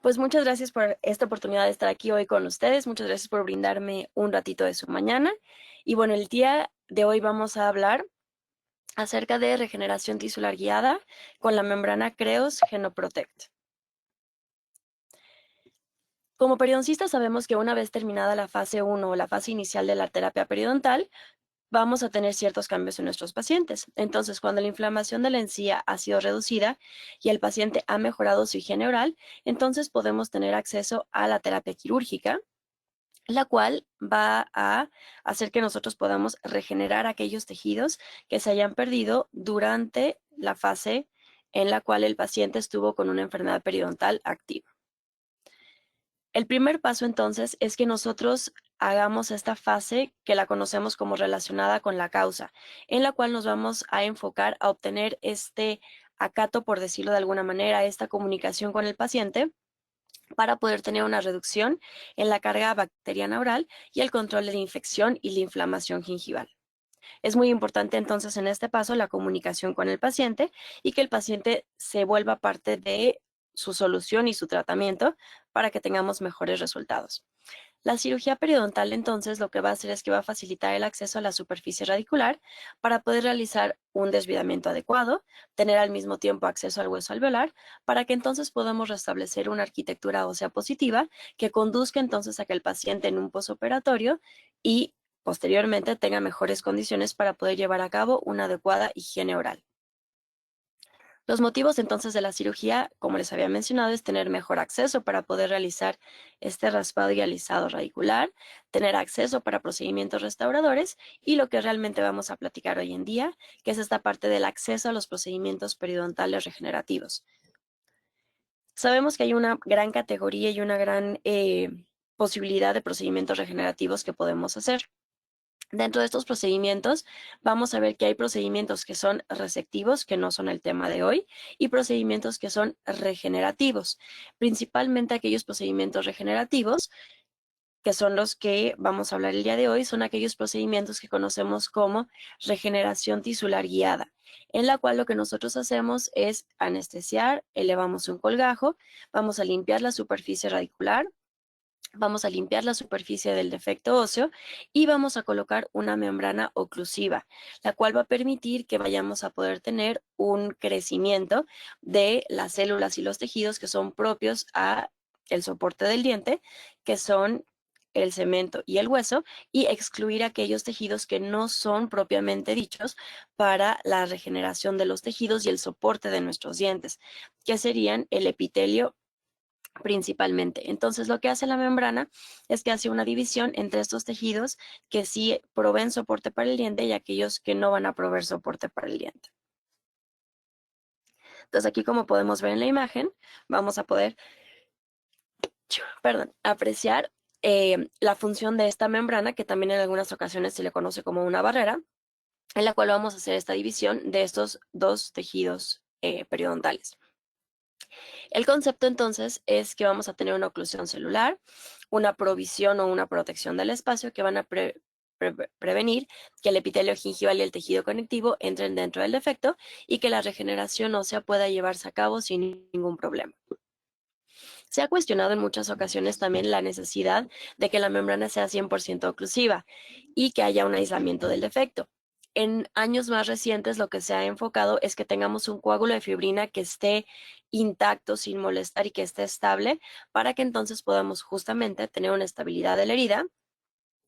Pues muchas gracias por esta oportunidad de estar aquí hoy con ustedes. Muchas gracias por brindarme un ratito de su mañana. Y bueno, el día de hoy vamos a hablar acerca de regeneración tisular guiada con la membrana Creos Genoprotect. Como periodoncistas sabemos que una vez terminada la fase 1 o la fase inicial de la terapia periodontal, vamos a tener ciertos cambios en nuestros pacientes. Entonces, cuando la inflamación de la encía ha sido reducida y el paciente ha mejorado su higiene oral, entonces podemos tener acceso a la terapia quirúrgica, la cual va a hacer que nosotros podamos regenerar aquellos tejidos que se hayan perdido durante la fase en la cual el paciente estuvo con una enfermedad periodontal activa. El primer paso entonces es que nosotros hagamos esta fase que la conocemos como relacionada con la causa, en la cual nos vamos a enfocar a obtener este acato, por decirlo de alguna manera, esta comunicación con el paciente para poder tener una reducción en la carga bacteriana oral y el control de la infección y la inflamación gingival. Es muy importante entonces en este paso la comunicación con el paciente y que el paciente se vuelva parte de su solución y su tratamiento para que tengamos mejores resultados. La cirugía periodontal entonces lo que va a hacer es que va a facilitar el acceso a la superficie radicular para poder realizar un desviamiento adecuado, tener al mismo tiempo acceso al hueso alveolar, para que entonces podamos restablecer una arquitectura ósea positiva que conduzca entonces a que el paciente en un posoperatorio y posteriormente tenga mejores condiciones para poder llevar a cabo una adecuada higiene oral. Los motivos entonces de la cirugía, como les había mencionado, es tener mejor acceso para poder realizar este raspado y alisado radicular, tener acceso para procedimientos restauradores y lo que realmente vamos a platicar hoy en día, que es esta parte del acceso a los procedimientos periodontales regenerativos. Sabemos que hay una gran categoría y una gran posibilidad de procedimientos regenerativos que podemos hacer. Dentro de estos procedimientos, vamos a ver que hay procedimientos que son resectivos, que no son el tema de hoy, y procedimientos que son regenerativos. Principalmente aquellos procedimientos regenerativos, que son los que vamos a hablar el día de hoy, son aquellos procedimientos que conocemos como regeneración tisular guiada, en la cual lo que nosotros hacemos es anestesiar, elevamos un colgajo, vamos a limpiar la superficie radicular, vamos a limpiar la superficie del defecto óseo y vamos a colocar una membrana oclusiva, la cual va a permitir que vayamos a poder tener un crecimiento de las células y los tejidos que son propios a el soporte del diente, que son el cemento y el hueso, y excluir aquellos tejidos que no son propiamente dichos para la regeneración de los tejidos y el soporte de nuestros dientes, que serían el epitelio principalmente. Entonces, lo que hace la membrana es que hace una división entre estos tejidos que sí proveen soporte para el diente y aquellos que no van a proveer soporte para el diente. Entonces, aquí como podemos ver en la imagen, vamos a poder, apreciar la función de esta membrana, que también en algunas ocasiones se le conoce como una barrera, en la cual vamos a hacer esta división de estos dos tejidos periodontales. El concepto entonces es que vamos a tener una oclusión celular, una provisión o una protección del espacio que van a prevenir que el epitelio gingival y el tejido conectivo entren dentro del defecto y que la regeneración ósea pueda llevarse a cabo sin ningún problema. Se ha cuestionado en muchas ocasiones también la necesidad de que la membrana sea 100% oclusiva y que haya un aislamiento del defecto. En años más recientes lo que se ha enfocado es que tengamos un coágulo de fibrina que esté intacto, sin molestar y que esté estable, para que entonces podamos justamente tener una estabilidad de la herida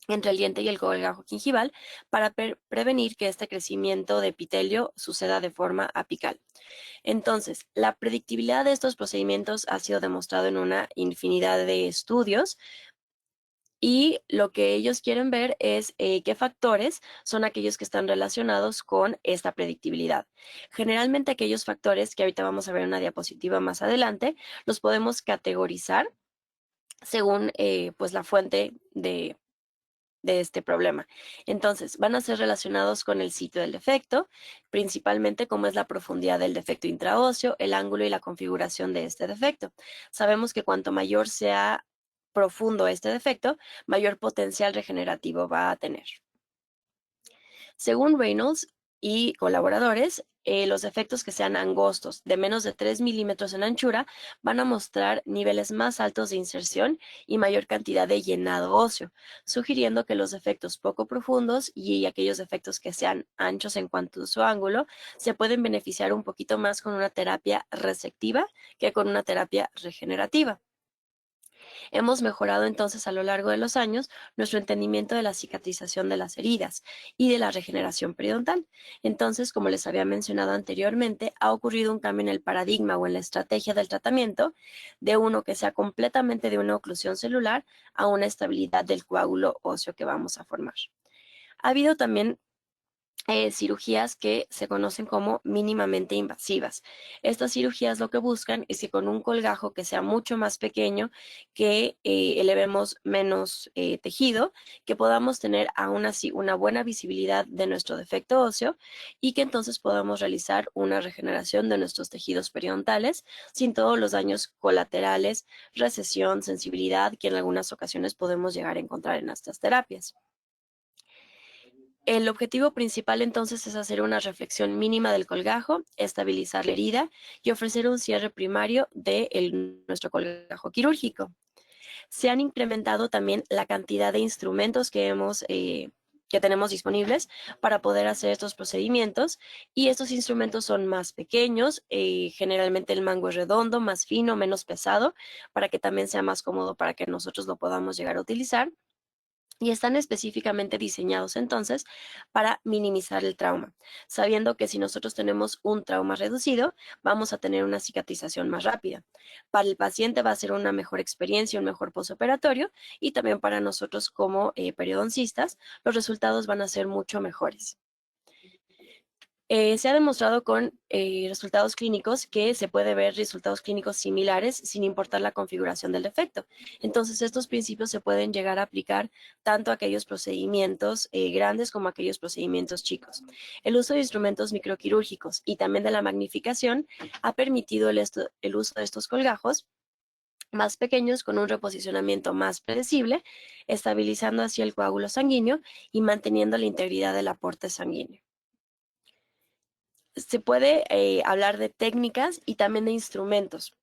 entre el diente y el colgajo gingival para prevenir que este crecimiento de epitelio suceda de forma apical. Entonces, la predictibilidad de estos procedimientos ha sido demostrado en una infinidad de estudios y lo que ellos quieren ver es qué factores son aquellos que están relacionados con esta predictibilidad. Generalmente aquellos factores que ahorita vamos a ver en una diapositiva más adelante, los podemos categorizar según pues la fuente de este problema. Entonces, van a ser relacionados con el sitio del defecto, principalmente cómo es la profundidad del defecto intraóseo, el ángulo y la configuración de este defecto. Sabemos que cuanto mayor sea profundo este defecto, mayor potencial regenerativo va a tener. Según Reynolds, y colaboradores, los defectos que sean angostos, de menos de 3 milímetros en anchura, van a mostrar niveles más altos de inserción y mayor cantidad de llenado óseo, sugiriendo que los defectos poco profundos y aquellos defectos que sean anchos en cuanto a su ángulo se pueden beneficiar un poquito más con una terapia resectiva que con una terapia regenerativa. Hemos mejorado entonces a lo largo de los años nuestro entendimiento de la cicatrización de las heridas y de la regeneración periodontal. Entonces, como les había mencionado anteriormente, ha ocurrido un cambio en el paradigma o en la estrategia del tratamiento de uno que sea completamente de una oclusión celular a una estabilidad del coágulo óseo que vamos a formar. Ha habido también cirugías que se conocen como mínimamente invasivas. Estas cirugías lo que buscan es que con un colgajo que sea mucho más pequeño, que elevemos menos tejido, que podamos tener aún así una buena visibilidad de nuestro defecto óseo y que entonces podamos realizar una regeneración de nuestros tejidos periodontales sin todos los daños colaterales, recesión, sensibilidad que en algunas ocasiones podemos llegar a encontrar en estas terapias. El objetivo principal entonces es hacer una reflexión mínima del colgajo, estabilizar la herida y ofrecer un cierre primario de nuestro colgajo quirúrgico. Se han incrementado también la cantidad de instrumentos que tenemos disponibles para poder hacer estos procedimientos y estos instrumentos son más pequeños, generalmente el mango es redondo, más fino, menos pesado, para que también sea más cómodo para que nosotros lo podamos llegar a utilizar y están específicamente diseñados entonces para minimizar el trauma, sabiendo que si nosotros tenemos un trauma reducido, vamos a tener una cicatrización más rápida. Para el paciente va a ser una mejor experiencia, un mejor posoperatorio y también para nosotros como periodoncistas, los resultados van a ser mucho mejores. Se ha demostrado con resultados clínicos que se puede ver resultados clínicos similares sin importar la configuración del defecto. Entonces, estos principios se pueden llegar a aplicar tanto a aquellos procedimientos grandes como a aquellos procedimientos chicos. El uso de instrumentos microquirúrgicos y también de la magnificación ha permitido el uso de estos colgajos más pequeños con un reposicionamiento más predecible, estabilizando así el coágulo sanguíneo y manteniendo la integridad del aporte sanguíneo. Se puede hablar de técnicas y también de instrumentos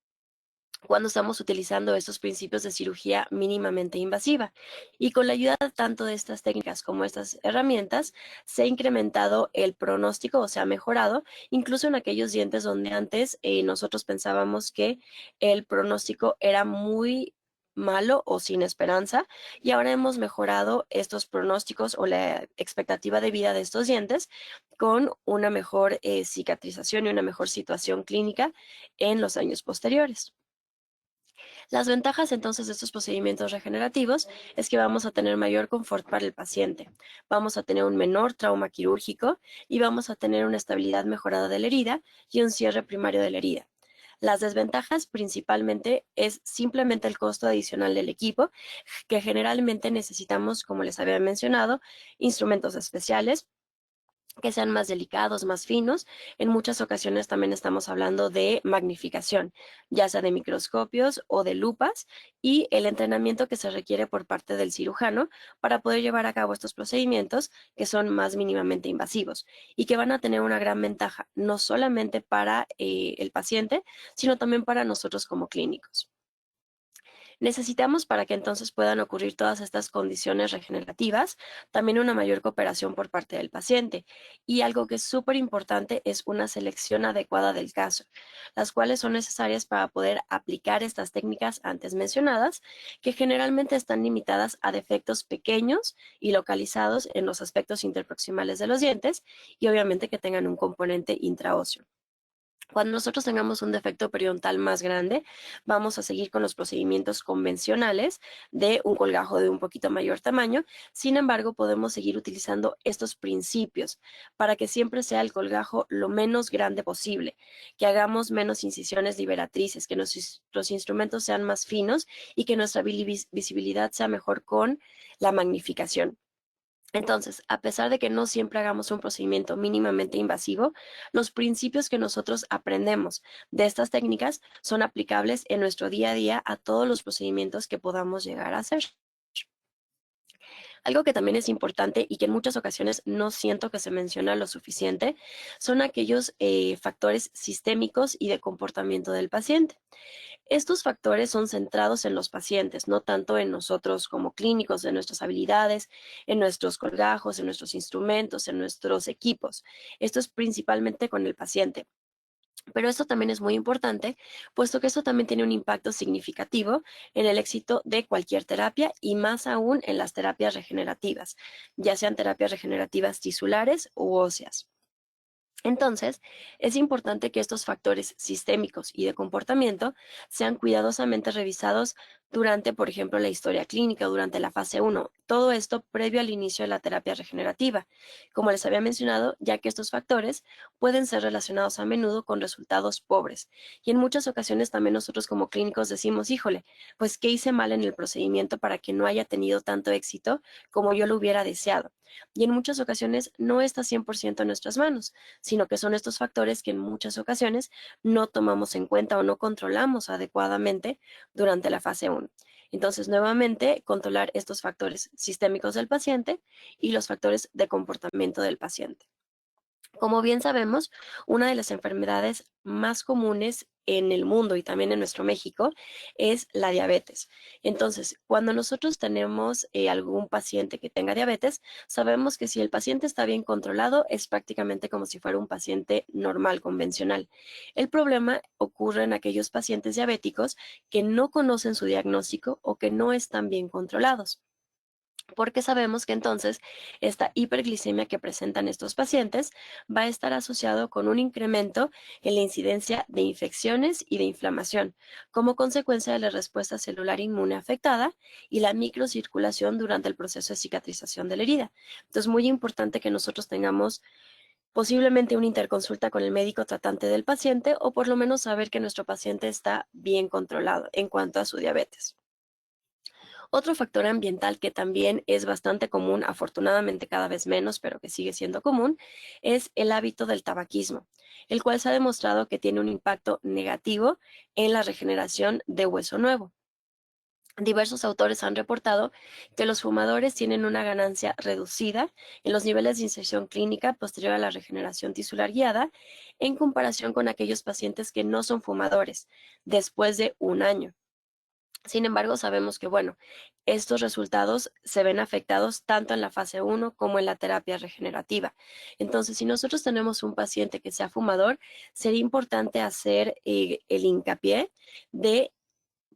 cuando estamos utilizando estos principios de cirugía mínimamente invasiva. Y con la ayuda tanto de estas técnicas como estas herramientas, se ha incrementado el pronóstico o se ha mejorado, incluso en aquellos dientes donde antes nosotros pensábamos que el pronóstico era muy malo o sin esperanza y ahora hemos mejorado estos pronósticos o la expectativa de vida de estos dientes con una mejor cicatrización y una mejor situación clínica en los años posteriores. Las ventajas entonces de estos procedimientos regenerativos es que vamos a tener mayor confort para el paciente, vamos a tener un menor trauma quirúrgico y vamos a tener una estabilidad mejorada de la herida y un cierre primario de la herida. Las desventajas principalmente es simplemente el costo adicional del equipo, que generalmente necesitamos, como les había mencionado, instrumentos especiales que sean más delicados, más finos. En muchas ocasiones también estamos hablando de magnificación, ya sea de microscopios o de lupas, y el entrenamiento que se requiere por parte del cirujano para poder llevar a cabo estos procedimientos que son más mínimamente invasivos y que van a tener una gran ventaja, no solamente para el paciente, sino también para nosotros como clínicos. Necesitamos para que entonces puedan ocurrir todas estas condiciones regenerativas, también una mayor cooperación por parte del paciente. Y algo que es súper importante es una selección adecuada del caso, las cuales son necesarias para poder aplicar estas técnicas antes mencionadas, que generalmente están limitadas a defectos pequeños y localizados en los aspectos interproximales de los dientes y obviamente que tengan un componente intraóseo. Cuando nosotros tengamos un defecto periodontal más grande, vamos a seguir con los procedimientos convencionales de un colgajo de un poquito mayor tamaño. Sin embargo, podemos seguir utilizando estos principios para que siempre sea el colgajo lo menos grande posible, que hagamos menos incisiones liberatrices, que nuestros instrumentos sean más finos y que nuestra visibilidad sea mejor con la magnificación. Entonces, a pesar de que no siempre hagamos un procedimiento mínimamente invasivo, los principios que nosotros aprendemos de estas técnicas son aplicables en nuestro día a día a todos los procedimientos que podamos llegar a hacer. Algo que también es importante y que en muchas ocasiones no siento que se menciona lo suficiente son aquellos factores sistémicos y de comportamiento del paciente. Estos factores son centrados en los pacientes, no tanto en nosotros como clínicos, en nuestras habilidades, en nuestros colgajos, en nuestros instrumentos, en nuestros equipos. Esto es principalmente con el paciente. Pero esto también es muy importante, puesto que esto también tiene un impacto significativo en el éxito de cualquier terapia y más aún en las terapias regenerativas, ya sean terapias regenerativas tisulares u óseas. Entonces, es importante que estos factores sistémicos y de comportamiento sean cuidadosamente revisados durante, por ejemplo, la historia clínica, durante la fase uno. Todo esto previo al inicio de la terapia regenerativa. Como les había mencionado, ya que estos factores pueden ser relacionados a menudo con resultados pobres. Y en muchas ocasiones también nosotros como clínicos decimos, híjole, pues qué hice mal en el procedimiento para que no haya tenido tanto éxito como yo lo hubiera deseado. Y en muchas ocasiones no está 100% en nuestras manos, sino que son estos factores que en muchas ocasiones no tomamos en cuenta o no controlamos adecuadamente durante la fase uno. Entonces, nuevamente, controlar estos factores sistémicos del paciente y los factores de comportamiento del paciente. Como bien sabemos, una de las enfermedades más comunes en el mundo y también en nuestro México es la diabetes. Entonces, cuando nosotros tenemos algún paciente que tenga diabetes, sabemos que si el paciente está bien controlado, es prácticamente como si fuera un paciente normal, convencional. El problema ocurre en aquellos pacientes diabéticos que no conocen su diagnóstico o que no están bien controlados, porque sabemos que entonces esta hiperglicemia que presentan estos pacientes va a estar asociado con un incremento en la incidencia de infecciones y de inflamación, como consecuencia de la respuesta celular inmune afectada y la microcirculación durante el proceso de cicatrización de la herida. Entonces, muy importante que nosotros tengamos posiblemente una interconsulta con el médico tratante del paciente o por lo menos saber que nuestro paciente está bien controlado en cuanto a su diabetes. Otro factor ambiental que también es bastante común, afortunadamente cada vez menos, pero que sigue siendo común, es el hábito del tabaquismo, el cual se ha demostrado que tiene un impacto negativo en la regeneración de hueso nuevo. Diversos autores han reportado que los fumadores tienen una ganancia reducida en los niveles de inserción clínica posterior a la regeneración tisular guiada en comparación con aquellos pacientes que no son fumadores después de un año. Sin embargo, sabemos que, bueno, estos resultados se ven afectados tanto en la fase uno como en la terapia regenerativa. Entonces, si nosotros tenemos un paciente que sea fumador, sería importante hacer el hincapié de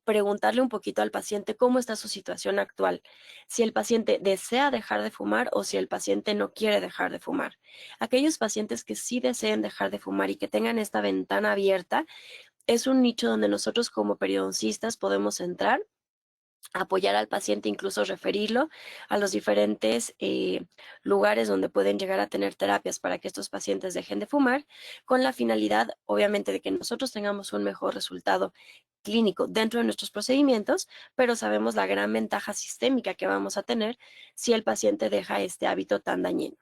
preguntarle un poquito al paciente cómo está su situación actual, si el paciente desea dejar de fumar o si el paciente no quiere dejar de fumar. Aquellos pacientes que sí deseen dejar de fumar y que tengan esta ventana abierta, es un nicho donde nosotros como periodoncistas podemos entrar, apoyar al paciente, incluso referirlo a los diferentes lugares donde pueden llegar a tener terapias para que estos pacientes dejen de fumar, con la finalidad, obviamente, de que nosotros tengamos un mejor resultado clínico dentro de nuestros procedimientos, pero sabemos la gran ventaja sistémica que vamos a tener si el paciente deja este hábito tan dañino.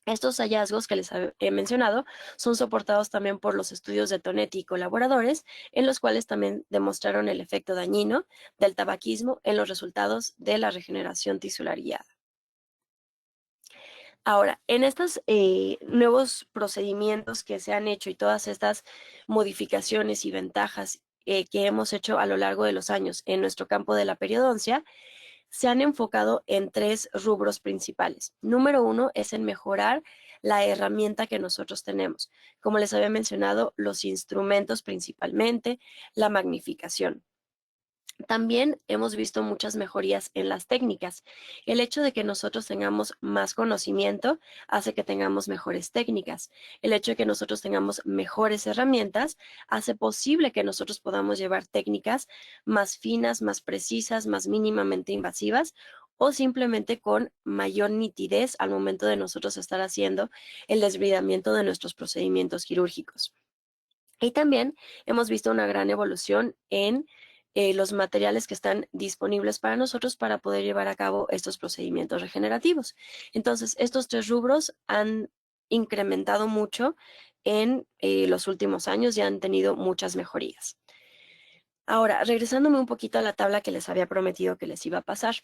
Estos hallazgos que les he mencionado son soportados también por los estudios de Tonetti y colaboradores, en los cuales también demostraron el efecto dañino del tabaquismo en los resultados de la regeneración tisular guiada. Ahora, en estos nuevos procedimientos que se han hecho y todas estas modificaciones y ventajas que hemos hecho a lo largo de los años en nuestro campo de la periodoncia, se han enfocado en tres rubros principales. Número uno es en mejorar la herramienta que nosotros tenemos. Como les había mencionado, los instrumentos principalmente, la magnificación. También hemos visto muchas mejorías en las técnicas. El hecho de que nosotros tengamos más conocimiento hace que tengamos mejores técnicas. El hecho de que nosotros tengamos mejores herramientas hace posible que nosotros podamos llevar técnicas más finas, más precisas, más mínimamente invasivas o simplemente con mayor nitidez al momento de nosotros estar haciendo el desbridamiento de nuestros procedimientos quirúrgicos. Y también hemos visto una gran evolución en los materiales que están disponibles para nosotros para poder llevar a cabo estos procedimientos regenerativos. Entonces, estos tres rubros han incrementado mucho en los últimos años y han tenido muchas mejorías. Ahora, regresándome un poquito a la tabla que les había prometido que les iba a pasar.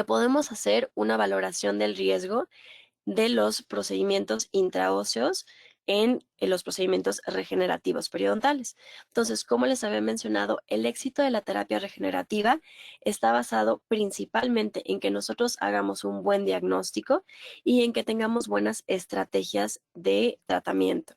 Podemos hacer una valoración del riesgo de los procedimientos intraóseos en los procedimientos regenerativos periodontales. Entonces, como les había mencionado, el éxito de la terapia regenerativa está basado principalmente en que nosotros hagamos un buen diagnóstico y en que tengamos buenas estrategias de tratamiento.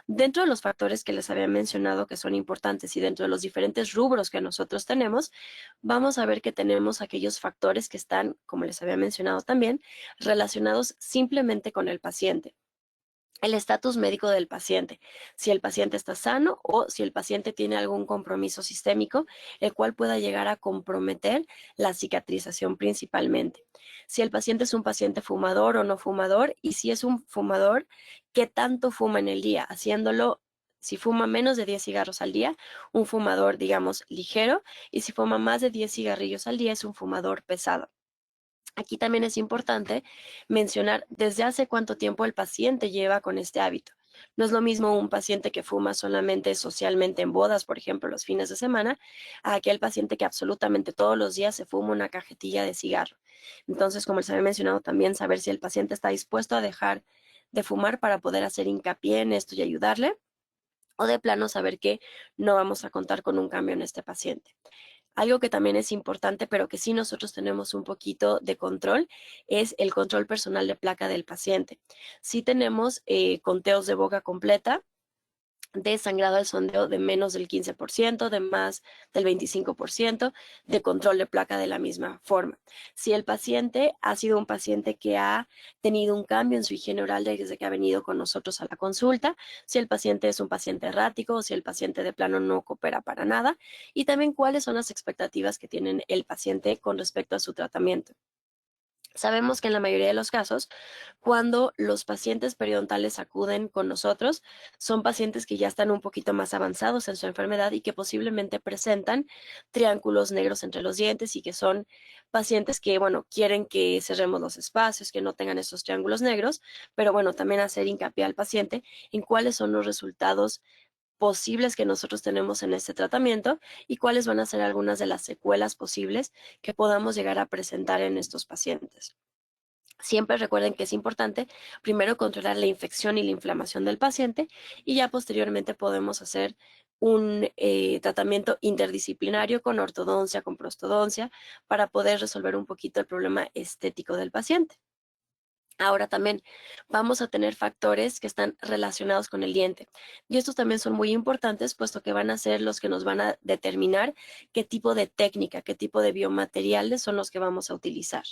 Dentro de los factores que les había mencionado que son importantes y dentro de los diferentes rubros que nosotros tenemos, vamos a ver que tenemos aquellos factores que están, como les había mencionado también, relacionados simplemente con el paciente. El estatus médico del paciente, si el paciente está sano o si el paciente tiene algún compromiso sistémico, el cual pueda llegar a comprometer la cicatrización principalmente. Si el paciente es un paciente fumador o no fumador, y si es un fumador, ¿qué tanto fuma en el día? Haciéndolo, si fuma menos de 10 cigarros al día, un fumador, digamos, ligero, y si fuma más de 10 cigarrillos al día, es un fumador pesado. Aquí también es importante mencionar desde hace cuánto tiempo el paciente lleva con este hábito. No es lo mismo un paciente que fuma solamente socialmente en bodas, por ejemplo, los fines de semana, a aquel paciente que absolutamente todos los días se fuma una cajetilla de cigarro. Entonces, como les había mencionado, también saber si el paciente está dispuesto a dejar de fumar para poder hacer hincapié en esto y ayudarle, o de plano saber que no vamos a contar con un cambio en este paciente. Algo que también es importante, pero que sí nosotros tenemos un poquito de control, es el control personal de placa del paciente. Sí tenemos conteos de boca completa, de sangrado al sondeo de menos del 15%, de más del 25%, de control de placa de la misma forma. Si el paciente ha sido un paciente que ha tenido un cambio en su higiene oral desde que ha venido con nosotros a la consulta, si el paciente es un paciente errático o si el paciente de plano no coopera para nada, y también cuáles son las expectativas que tiene el paciente con respecto a su tratamiento. Sabemos que en la mayoría de los casos, cuando los pacientes periodontales acuden con nosotros, son pacientes que ya están un poquito más avanzados en su enfermedad y que posiblemente presentan triángulos negros entre los dientes y que son pacientes que, bueno, quieren que cerremos los espacios, que no tengan esos triángulos negros, pero bueno, también hacer hincapié al paciente en cuáles son los resultados posibles que nosotros tenemos en este tratamiento y cuáles van a ser algunas de las secuelas posibles que podamos llegar a presentar en estos pacientes. Siempre recuerden que es importante primero controlar la infección y la inflamación del paciente y ya posteriormente podemos hacer un tratamiento interdisciplinario con ortodoncia, con prostodoncia, para poder resolver un poquito el problema estético del paciente. Ahora también vamos a tener factores que están relacionados con el diente. Y estos también son muy importantes, puesto que van a ser los que nos van a determinar qué tipo de técnica, qué tipo de biomateriales son los que vamos a utilizar.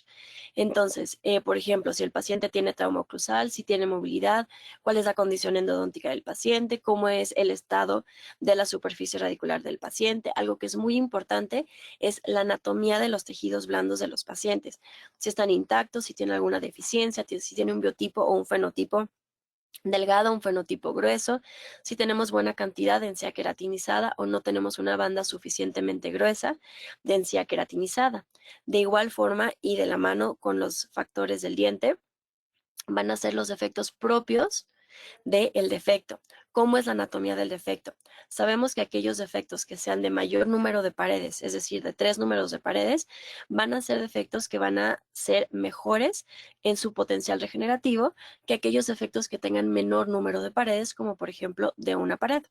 Entonces, por ejemplo, si el paciente tiene trauma oclusal, si tiene movilidad, cuál es la condición endodóntica del paciente, cómo es el estado de la superficie radicular del paciente. Algo que es muy importante es la anatomía de los tejidos blandos de los pacientes, si están intactos, si tienen alguna deficiencia, si tiene un biotipo o un fenotipo delgado, un fenotipo grueso, si tenemos buena cantidad de encía queratinizada o no tenemos una banda suficientemente gruesa de encía queratinizada. De igual forma y de la mano con los factores del diente, van a ser los defectos propios del defecto. ¿Cómo es la anatomía del defecto? Sabemos que aquellos defectos que sean de mayor número de paredes, es decir, de 3 números de paredes, van a ser defectos que van a ser mejores en su potencial regenerativo que aquellos defectos que tengan menor número de paredes, como por ejemplo de una pared.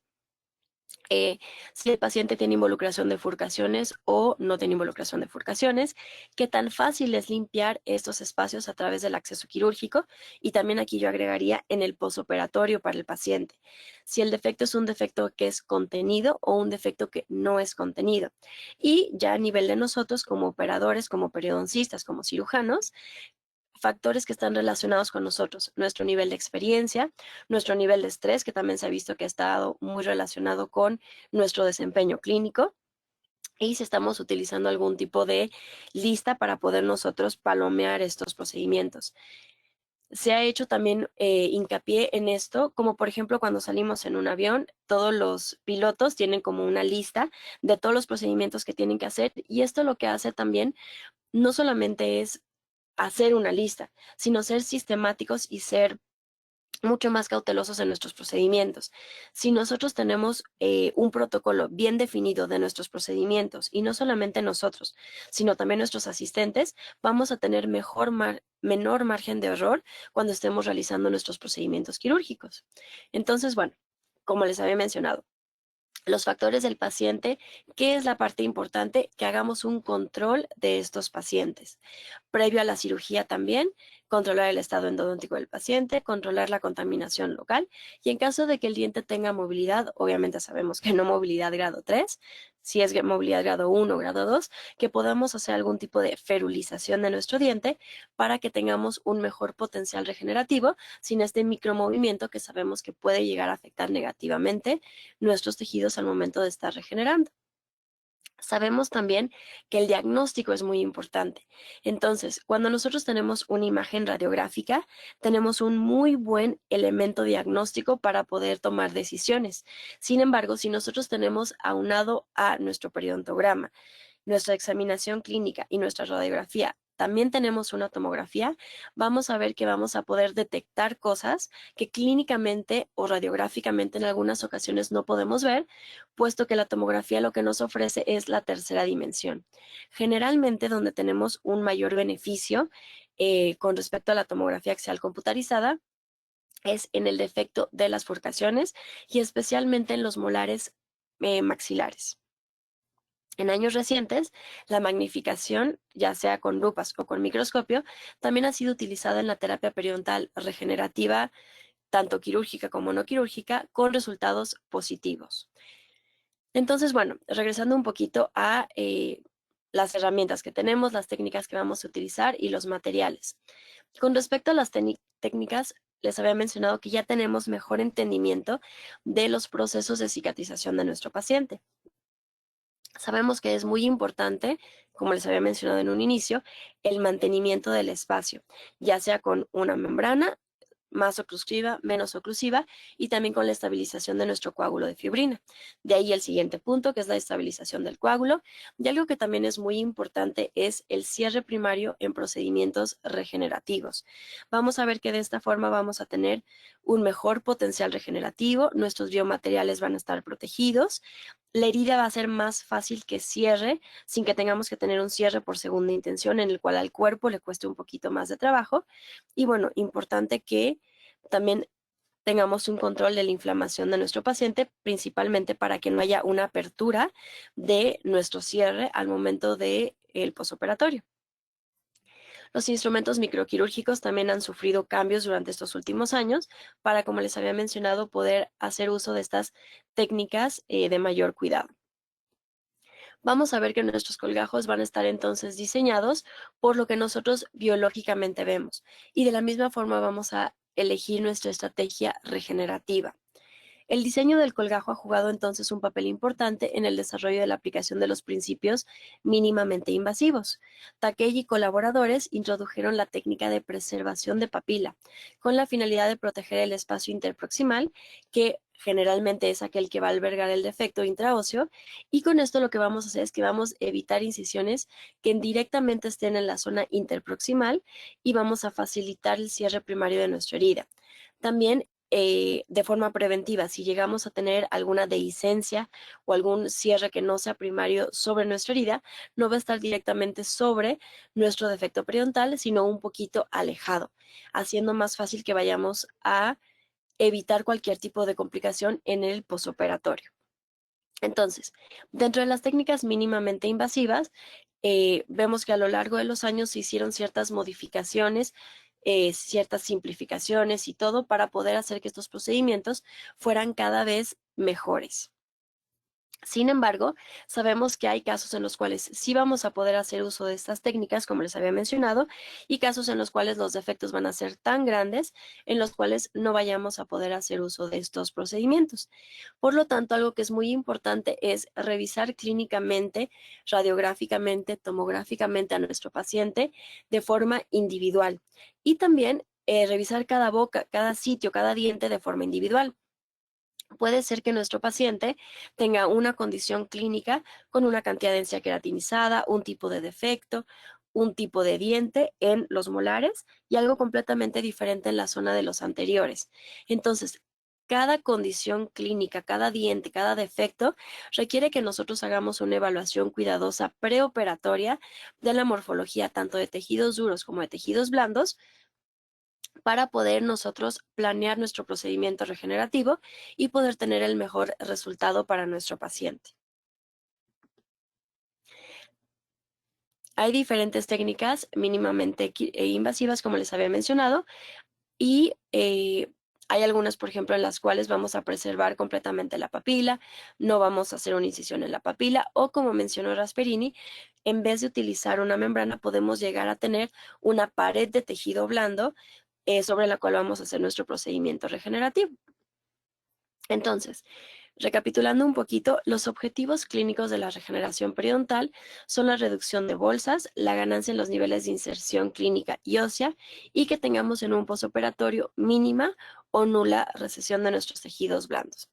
Si el paciente tiene involucración de furcaciones o no tiene involucración de furcaciones, qué tan fácil es limpiar estos espacios a través del acceso quirúrgico, y también aquí yo agregaría en el posoperatorio para el paciente. Si el defecto es un defecto que es contenido o un defecto que no es contenido. Y ya a nivel de nosotros como operadores, como periodoncistas, como cirujanos, factores que están relacionados con nosotros, nuestro nivel de experiencia, nuestro nivel de estrés, que también se ha visto que ha estado muy relacionado con nuestro desempeño clínico, y si estamos utilizando algún tipo de lista para poder nosotros palomear estos procedimientos. Se ha hecho también hincapié en esto, como por ejemplo cuando salimos en un avión, todos los pilotos tienen como una lista de todos los procedimientos que tienen que hacer, y esto lo que hace también no solamente es hacer una lista, sino ser sistemáticos y ser mucho más cautelosos en nuestros procedimientos. Si nosotros tenemos un protocolo bien definido de nuestros procedimientos, y no solamente nosotros, sino también nuestros asistentes, vamos a tener menor margen de error cuando estemos realizando nuestros procedimientos quirúrgicos. Entonces, bueno, como les había mencionado, los factores del paciente, ¿qué es la parte importante? Que hagamos un control de estos pacientes. Previo a la cirugía también, controlar el estado endodóntico del paciente, controlar la contaminación local y en caso de que el diente tenga movilidad, obviamente sabemos que no movilidad grado 3, si es movilidad grado 1 o grado 2, que podamos hacer algún tipo de ferulización de nuestro diente para que tengamos un mejor potencial regenerativo sin este micromovimiento que sabemos que puede llegar a afectar negativamente nuestros tejidos al momento de estar regenerando. Sabemos también que el diagnóstico es muy importante. Entonces, cuando nosotros tenemos una imagen radiográfica, tenemos un muy buen elemento diagnóstico para poder tomar decisiones. Sin embargo, si nosotros tenemos aunado a nuestro periodontograma, nuestra examinación clínica y nuestra radiografía, también tenemos una tomografía, vamos a ver que vamos a poder detectar cosas que clínicamente o radiográficamente en algunas ocasiones no podemos ver, puesto que la tomografía lo que nos ofrece es la tercera dimensión. Generalmente donde tenemos un mayor beneficio con respecto a la tomografía axial computarizada es en el defecto de las forcaciones y especialmente en los molares maxilares. En años recientes, la magnificación, ya sea con lupas o con microscopio, también ha sido utilizada en la terapia periodontal regenerativa, tanto quirúrgica como no quirúrgica, con resultados positivos. Entonces, bueno, regresando un poquito a las herramientas que tenemos, las técnicas que vamos a utilizar y los materiales. Con respecto a las técnicas, les había mencionado que ya tenemos mejor entendimiento de los procesos de cicatrización de nuestro paciente. Sabemos que es muy importante, como les había mencionado en un inicio, el mantenimiento del espacio, ya sea con una membrana más oclusiva, menos oclusiva y también con la estabilización de nuestro coágulo de fibrina. De ahí el siguiente punto, que es la estabilización del coágulo. Y algo que también es muy importante es el cierre primario en procedimientos regenerativos. Vamos a ver que de esta forma vamos a tener un mejor potencial regenerativo, nuestros biomateriales van a estar protegidos, la herida va a ser más fácil que cierre sin que tengamos que tener un cierre por segunda intención en el cual al cuerpo le cueste un poquito más de trabajo. Y bueno, importante que también tengamos un control de la inflamación de nuestro paciente, principalmente para que no haya una apertura de nuestro cierre al momento del posoperatorio. Los instrumentos microquirúrgicos también han sufrido cambios durante estos últimos años para, como les había mencionado, poder hacer uso de estas técnicas de mayor cuidado. Vamos a ver que nuestros colgajos van a estar entonces diseñados por lo que nosotros biológicamente vemos y de la misma forma vamos a elegir nuestra estrategia regenerativa. El diseño del colgajo ha jugado entonces un papel importante en el desarrollo de la aplicación de los principios mínimamente invasivos. Takei y colaboradores introdujeron la técnica de preservación de papila con la finalidad de proteger el espacio interproximal, que generalmente es aquel que va a albergar el defecto intraóseo, y con esto lo que vamos a hacer es que vamos a evitar incisiones que directamente estén en la zona interproximal y vamos a facilitar el cierre primario de nuestra herida. También de forma preventiva, si llegamos a tener alguna dehiscencia o algún cierre que no sea primario sobre nuestra herida, no va a estar directamente sobre nuestro defecto periodontal, sino un poquito alejado, haciendo más fácil que vayamos a evitar cualquier tipo de complicación en el posoperatorio. Entonces, dentro de las técnicas mínimamente invasivas, vemos que a lo largo de los años se hicieron ciertas modificaciones, ciertas simplificaciones y todo para poder hacer que estos procedimientos fueran cada vez mejores. Sin embargo, sabemos que hay casos en los cuales sí vamos a poder hacer uso de estas técnicas, como les había mencionado, y casos en los cuales los defectos van a ser tan grandes, en los cuales no vayamos a poder hacer uso de estos procedimientos. Por lo tanto, algo que es muy importante es revisar clínicamente, radiográficamente, tomográficamente a nuestro paciente de forma individual y también revisar cada boca, cada sitio, cada diente de forma individual. Puede ser que nuestro paciente tenga una condición clínica con una cantidad de encía queratinizada, un tipo de defecto, un tipo de diente en los molares y algo completamente diferente en la zona de los anteriores. Entonces, cada condición clínica, cada diente, cada defecto requiere que nosotros hagamos una evaluación cuidadosa preoperatoria de la morfología tanto de tejidos duros como de tejidos blandos para poder nosotros planear nuestro procedimiento regenerativo y poder tener el mejor resultado para nuestro paciente. Hay diferentes técnicas mínimamente invasivas, como les había mencionado, y hay algunas, por ejemplo, en las cuales vamos a preservar completamente la papila, no vamos a hacer una incisión en la papila, o como mencionó Rasperini, en vez de utilizar una membrana, podemos llegar a tener una pared de tejido blando sobre la cual vamos a hacer nuestro procedimiento regenerativo. Entonces, recapitulando un poquito, los objetivos clínicos de la regeneración periodontal son la reducción de bolsas, la ganancia en los niveles de inserción clínica y ósea y que tengamos en un posoperatorio mínima o nula recesión de nuestros tejidos blandos.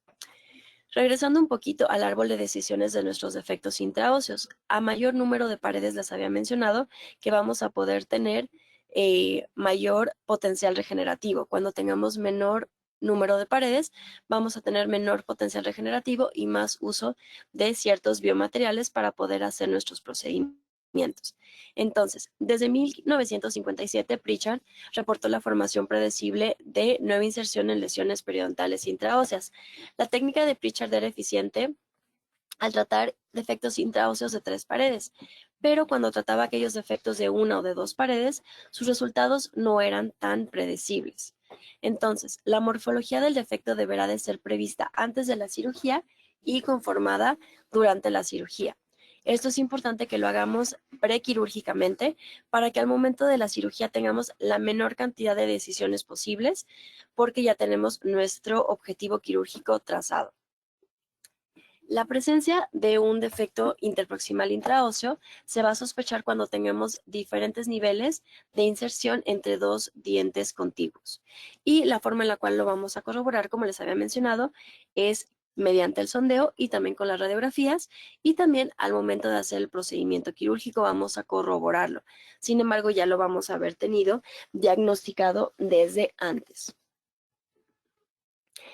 Regresando un poquito al árbol de decisiones de nuestros defectos intraóseos, a mayor número de paredes les había mencionado que vamos a poder tener mayor potencial regenerativo. Cuando tengamos menor número de paredes, vamos a tener menor potencial regenerativo y más uso de ciertos biomateriales para poder hacer nuestros procedimientos. Entonces, desde 1957, Pritchard reportó la formación predecible de nueva inserción en lesiones periodontales intraóseas. La técnica de Pritchard era eficiente al tratar defectos intraóseos de 3 paredes, pero cuando trataba aquellos defectos de 1 o de 2 paredes, sus resultados no eran tan predecibles. Entonces, la morfología del defecto deberá de ser prevista antes de la cirugía y conformada durante la cirugía. Esto es importante que lo hagamos prequirúrgicamente para que al momento de la cirugía tengamos la menor cantidad de decisiones posibles porque ya tenemos nuestro objetivo quirúrgico trazado. La presencia de un defecto interproximal intraóseo se va a sospechar cuando tengamos diferentes niveles de inserción entre dos dientes contiguos. Y la forma en la cual lo vamos a corroborar, como les había mencionado, es mediante el sondeo y también con las radiografías y también al momento de hacer el procedimiento quirúrgico vamos a corroborarlo. Sin embargo, ya lo vamos a haber tenido diagnosticado desde antes.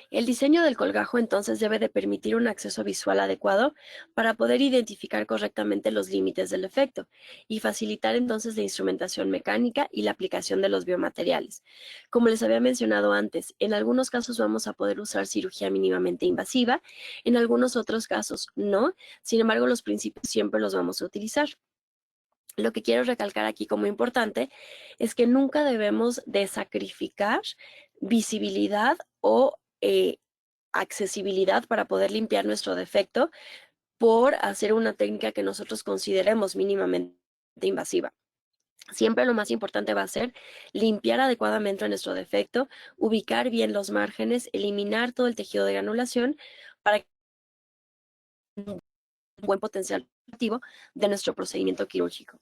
El diseño del colgajo entonces debe de permitir un acceso visual adecuado para poder identificar correctamente los límites del efecto y facilitar entonces la instrumentación mecánica y la aplicación de los biomateriales. Como les había mencionado antes, en algunos casos vamos a poder usar cirugía mínimamente invasiva, en algunos otros casos no, sin embargo los principios siempre los vamos a utilizar. Lo que quiero recalcar aquí como importante es que nunca debemos de sacrificar visibilidad o accesibilidad para poder limpiar nuestro defecto por hacer una técnica que nosotros consideremos mínimamente invasiva. Siempre lo más importante va a ser limpiar adecuadamente nuestro defecto, ubicar bien los márgenes, eliminar todo el tejido de granulación para que un buen potencial activo de nuestro procedimiento quirúrgico.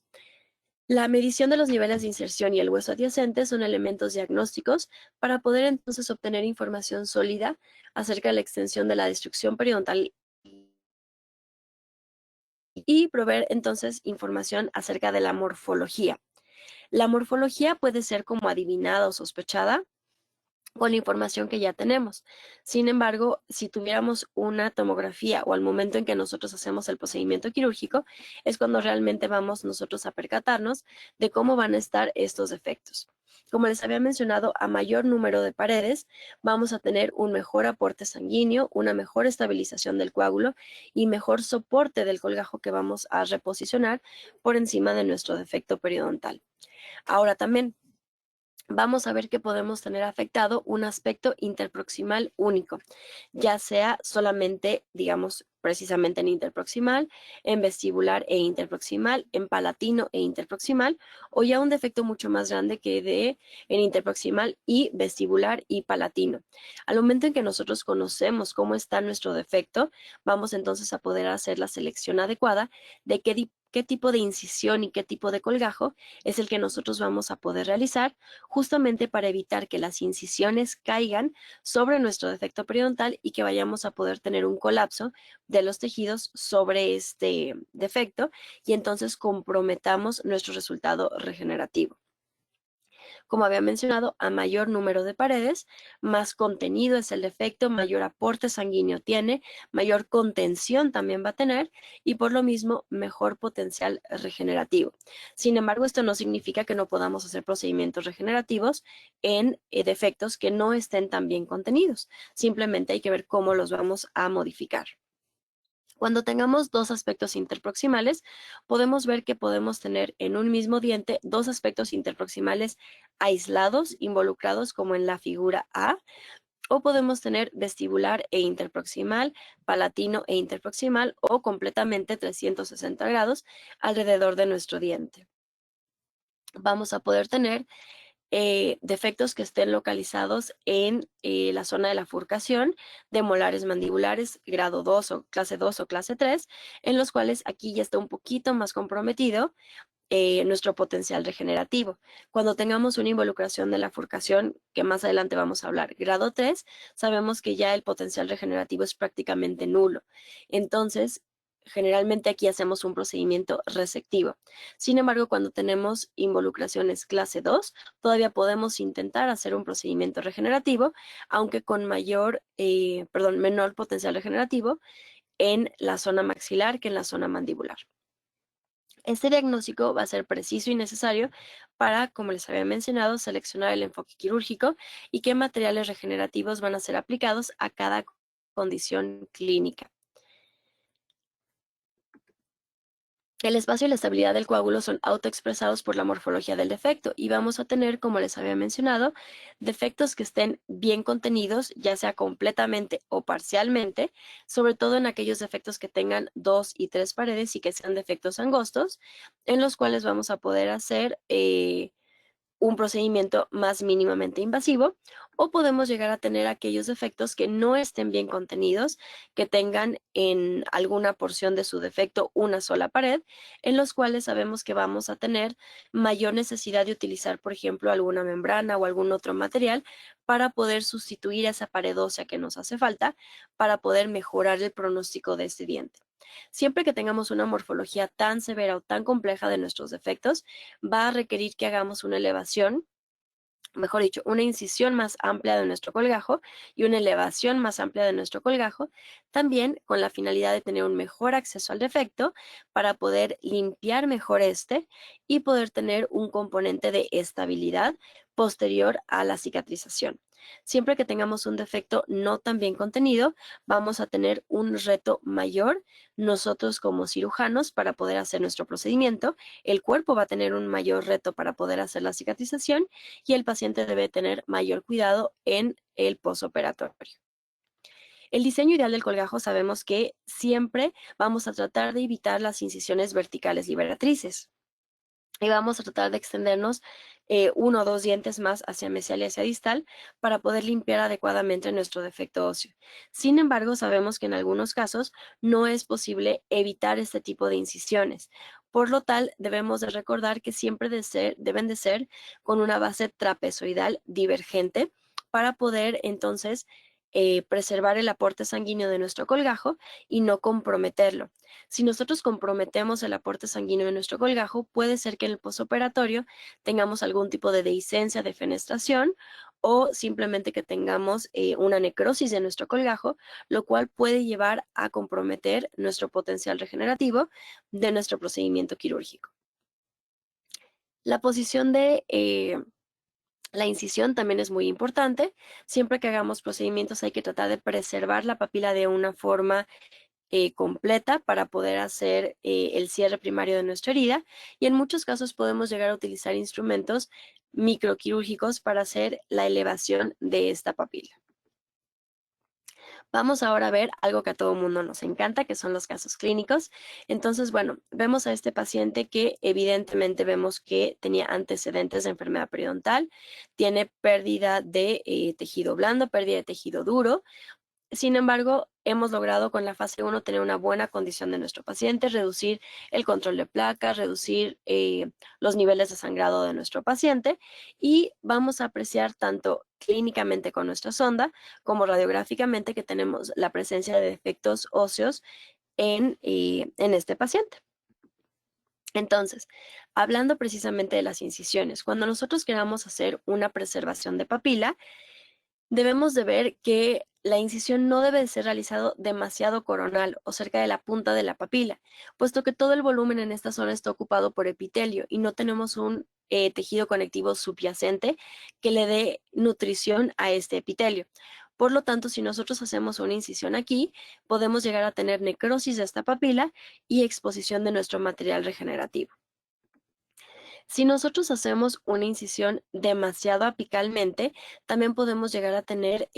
La medición de los niveles de inserción y el hueso adyacente son elementos diagnósticos para poder entonces obtener información sólida acerca de la extensión de la destrucción periodontal y proveer entonces información acerca de la morfología. La morfología puede ser como adivinada o sospechada con la información que ya tenemos. Sin embargo, si tuviéramos una tomografía o al momento en que nosotros hacemos el procedimiento quirúrgico, es cuando realmente vamos nosotros a percatarnos de cómo van a estar estos defectos. Como les había mencionado, a mayor número de paredes vamos a tener un mejor aporte sanguíneo, una mejor estabilización del coágulo y mejor soporte del colgajo que vamos a reposicionar por encima de nuestro defecto periodontal. Ahora también, vamos a ver que podemos tener afectado un aspecto interproximal único, ya sea solamente, digamos, precisamente en interproximal, en vestibular e interproximal, en palatino e interproximal, o ya un defecto mucho más grande que en interproximal y vestibular y palatino. Al momento en que nosotros conocemos cómo está nuestro defecto, vamos entonces a poder hacer la selección adecuada de qué qué tipo de incisión y qué tipo de colgajo es el que nosotros vamos a poder realizar, justamente para evitar que las incisiones caigan sobre nuestro defecto periodontal y que vayamos a poder tener un colapso de los tejidos sobre este defecto y entonces comprometamos nuestro resultado regenerativo. Como había mencionado, a mayor número de paredes, más contenido es el defecto, mayor aporte sanguíneo tiene, mayor contención también va a tener y por lo mismo mejor potencial regenerativo. Sin embargo, esto no significa que no podamos hacer procedimientos regenerativos en defectos que no estén tan bien contenidos. Simplemente hay que ver cómo los vamos a modificar. Cuando tengamos dos aspectos interproximales, podemos ver que podemos tener en un mismo diente dos aspectos interproximales aislados, involucrados como en la figura A, o podemos tener vestibular e interproximal, palatino e interproximal o completamente 360 grados alrededor de nuestro diente. Vamos a poder tener defectos que estén localizados en la zona de la furcación de molares mandibulares grado 2 o clase 3, en los cuales aquí ya está un poquito más comprometido nuestro potencial regenerativo. Cuando tengamos una involucración de la furcación, que más adelante vamos a hablar, grado 3, sabemos que ya el potencial regenerativo es prácticamente nulo. Entonces, generalmente aquí hacemos un procedimiento resectivo. Sin embargo, cuando tenemos involucraciones clase 2, todavía podemos intentar hacer un procedimiento regenerativo, aunque con menor potencial regenerativo en la zona maxilar que en la zona mandibular. Este diagnóstico va a ser preciso y necesario para, como les había mencionado, seleccionar el enfoque quirúrgico y qué materiales regenerativos van a ser aplicados a cada condición clínica. El espacio y la estabilidad del coágulo son autoexpresados por la morfología del defecto y vamos a tener, como les había mencionado, defectos que estén bien contenidos, ya sea completamente o parcialmente, sobre todo en aquellos defectos que tengan 2 y 3 paredes y que sean defectos angostos, en los cuales vamos a poder hacer un procedimiento más mínimamente invasivo, o podemos llegar a tener aquellos defectos que no estén bien contenidos, que tengan en alguna porción de su defecto una sola pared, en los cuales sabemos que vamos a tener mayor necesidad de utilizar, por ejemplo, alguna membrana o algún otro material para poder sustituir esa pared ósea que nos hace falta para poder mejorar el pronóstico de este diente. Siempre que tengamos una morfología tan severa o tan compleja de nuestros defectos, va a requerir que hagamos una elevación, mejor dicho, una incisión más amplia de nuestro colgajo y una elevación más amplia de nuestro colgajo, también con la finalidad de tener un mejor acceso al defecto para poder limpiar mejor este y poder tener un componente de estabilidad posterior a la cicatrización. Siempre que tengamos un defecto no tan bien contenido, vamos a tener un reto mayor nosotros como cirujanos para poder hacer nuestro procedimiento. El cuerpo va a tener un mayor reto para poder hacer la cicatrización y el paciente debe tener mayor cuidado en el posoperatorio. El diseño ideal del colgajo sabemos que siempre vamos a tratar de evitar las incisiones verticales liberatrices y vamos a tratar de extendernos 1 o 2 dientes más hacia mesial y hacia distal para poder limpiar adecuadamente nuestro defecto óseo. Sin embargo, sabemos que en algunos casos no es posible evitar este tipo de incisiones. Por lo tal, debemos de recordar que siempre deben de ser con una base trapezoidal divergente para poder entonces preservar el aporte sanguíneo de nuestro colgajo y no comprometerlo. Si nosotros comprometemos el aporte sanguíneo de nuestro colgajo, puede ser que en el posoperatorio tengamos algún tipo de dehiscencia, de fenestración o simplemente que tengamos una necrosis de nuestro colgajo, lo cual puede llevar a comprometer nuestro potencial regenerativo de nuestro procedimiento quirúrgico. La posición de la incisión también es muy importante. Siempre que hagamos procedimientos hay que tratar de preservar la papila de una forma completa para poder hacer el cierre primario de nuestra herida y en muchos casos podemos llegar a utilizar instrumentos microquirúrgicos para hacer la elevación de esta papila. Vamos ahora a ver algo que a todo mundo nos encanta, que son los casos clínicos. Entonces, bueno, vemos a este paciente que evidentemente vemos que tenía antecedentes de enfermedad periodontal, tiene pérdida de tejido blando, pérdida de tejido duro, Sin embargo, hemos logrado con la fase 1 tener una buena condición de nuestro paciente, reducir el control de placas, reducir los niveles de sangrado de nuestro paciente y vamos a apreciar tanto clínicamente con nuestra sonda como radiográficamente que tenemos la presencia de defectos óseos en este paciente. Entonces, hablando precisamente de las incisiones, cuando nosotros queramos hacer una preservación de papila, debemos de ver que la incisión no debe de ser realizado demasiado coronal o cerca de la punta de la papila, puesto que todo el volumen en esta zona está ocupado por epitelio y no tenemos un tejido conectivo subyacente que le dé nutrición a este epitelio. Por lo tanto, si nosotros hacemos una incisión aquí, podemos llegar a tener necrosis de esta papila y exposición de nuestro material regenerativo. Si nosotros hacemos una incisión demasiado apicalmente, también podemos llegar a tener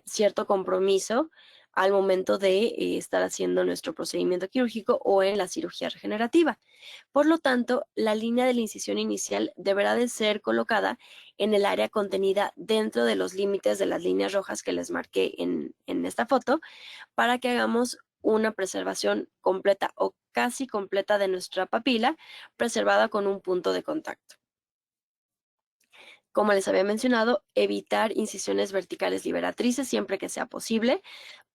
cierto compromiso al momento de estar haciendo nuestro procedimiento quirúrgico o en la cirugía regenerativa. Por lo tanto, la línea de la incisión inicial deberá de ser colocada en el área contenida dentro de los límites de las líneas rojas que les marqué en esta foto para que hagamos una preservación completa o casi completa de nuestra papila, preservada con un punto de contacto. Como les había mencionado, evitar incisiones verticales liberatrices siempre que sea posible,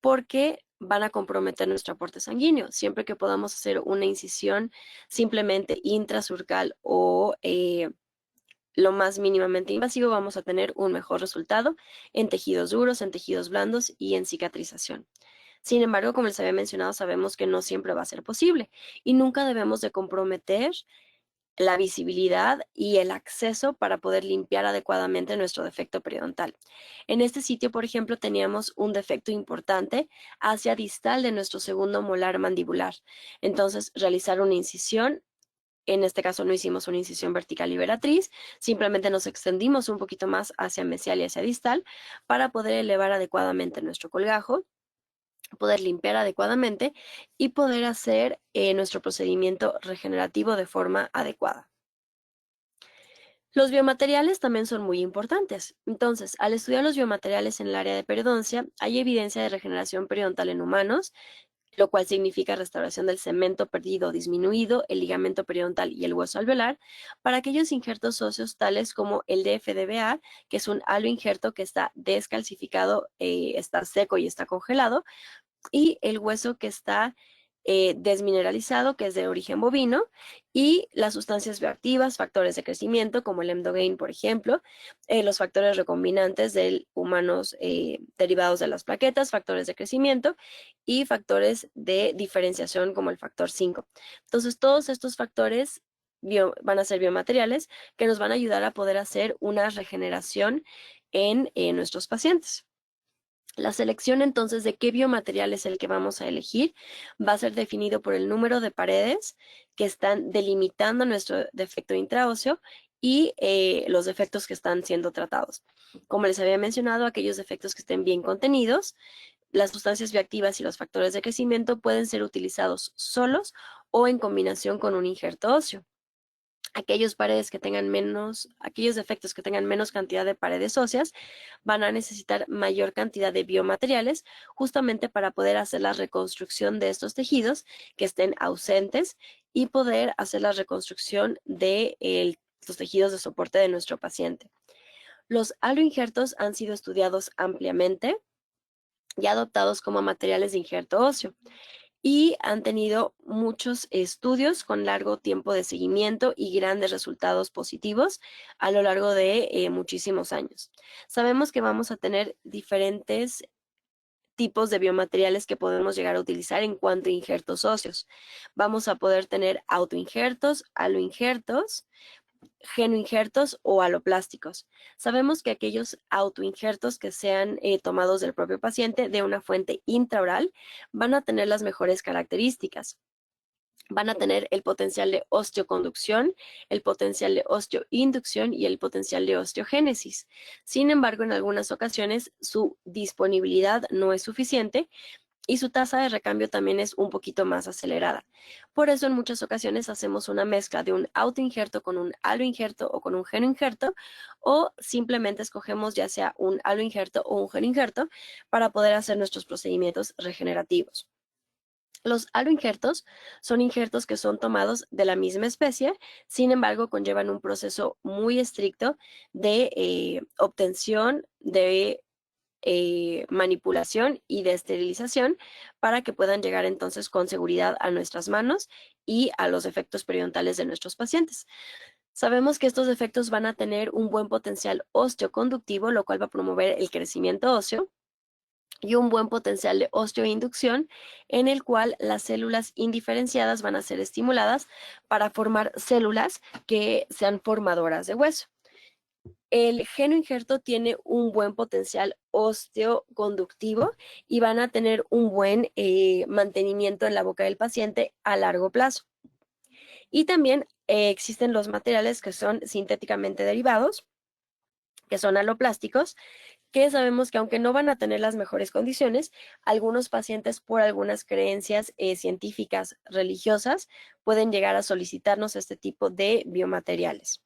porque van a comprometer nuestro aporte sanguíneo. Siempre que podamos hacer una incisión simplemente intrasurcal o lo más mínimamente invasivo, vamos a tener un mejor resultado en tejidos duros, en tejidos blandos y en cicatrización. Sin embargo, como les había mencionado, sabemos que no siempre va a ser posible y nunca debemos de comprometer la visibilidad y el acceso para poder limpiar adecuadamente nuestro defecto periodontal. En este sitio, por ejemplo, teníamos un defecto importante hacia distal de nuestro segundo molar mandibular. Entonces, realizar una incisión. En este caso no hicimos una incisión vertical liberatriz, simplemente nos extendimos un poquito más hacia mesial y hacia distal para poder elevar adecuadamente nuestro colgajo, poder limpiar adecuadamente y poder hacer nuestro procedimiento regenerativo de forma adecuada. Los biomateriales también son muy importantes. Entonces, al estudiar los biomateriales en el área de periodoncia, hay evidencia de regeneración periodontal en humanos, lo cual significa restauración del cemento perdido o disminuido, el ligamento periodontal y el hueso alveolar, para aquellos injertos óseos tales como el DFDBA, que es un aloinjerto que está descalcificado, está seco y está congelado, y el hueso que está desmineralizado, que es de origen bovino, y las sustancias bioactivas, factores de crecimiento, como el emdogain, por ejemplo, los factores recombinantes de humanos derivados de las plaquetas, factores de crecimiento y factores de diferenciación, como el factor 5. Entonces, todos estos factores van a ser biomateriales que nos van a ayudar a poder hacer una regeneración en nuestros pacientes. La selección entonces de qué biomaterial es el que vamos a elegir va a ser definido por el número de paredes que están delimitando nuestro defecto intraóseo y los defectos que están siendo tratados. Como les había mencionado, aquellos defectos que estén bien contenidos, las sustancias bioactivas y los factores de crecimiento pueden ser utilizados solos o en combinación con un injerto óseo. Aquellos defectos que tengan menos cantidad de paredes óseas van a necesitar mayor cantidad de biomateriales justamente para poder hacer la reconstrucción de estos tejidos que estén ausentes y poder hacer la reconstrucción de los tejidos de soporte de nuestro paciente. Los aloinjertos han sido estudiados ampliamente y adoptados como materiales de injerto óseo y han tenido muchos estudios con largo tiempo de seguimiento y grandes resultados positivos a lo largo de muchísimos años. Sabemos que vamos a tener diferentes tipos de biomateriales que podemos llegar a utilizar en cuanto a injertos óseos. Vamos a poder tener autoinjertos, aloinjertos, genoinjertos o aloplásticos. Sabemos que aquellos autoinjertos que sean tomados del propio paciente de una fuente intraoral van a tener las mejores características. Van a tener el potencial de osteoconducción, el potencial de osteoinducción y el potencial de osteogénesis. Sin embargo, en algunas ocasiones su disponibilidad no es suficiente y su tasa de recambio también es un poquito más acelerada. Por eso en muchas ocasiones hacemos una mezcla de un autoinjerto con un aloinjerto o con un genoinjerto, o simplemente escogemos ya sea un aloinjerto o un genoinjerto para poder hacer nuestros procedimientos regenerativos. Los aloinjertos son injertos que son tomados de la misma especie, sin embargo, conllevan un proceso muy estricto de obtención, de manipulación y de esterilización para que puedan llegar entonces con seguridad a nuestras manos y a los efectos periodontales de nuestros pacientes. Sabemos que estos efectos van a tener un buen potencial osteoconductivo, lo cual va a promover el crecimiento óseo, y un buen potencial de osteoinducción, en el cual las células indiferenciadas van a ser estimuladas para formar células que sean formadoras de hueso. El genoinjerto tiene un buen potencial osteoconductivo y van a tener un buen mantenimiento en la boca del paciente a largo plazo. Y también existen los materiales que son sintéticamente derivados, que son aloplásticos, que sabemos que aunque no van a tener las mejores condiciones, algunos pacientes por algunas creencias científicas religiosas pueden llegar a solicitarnos este tipo de biomateriales.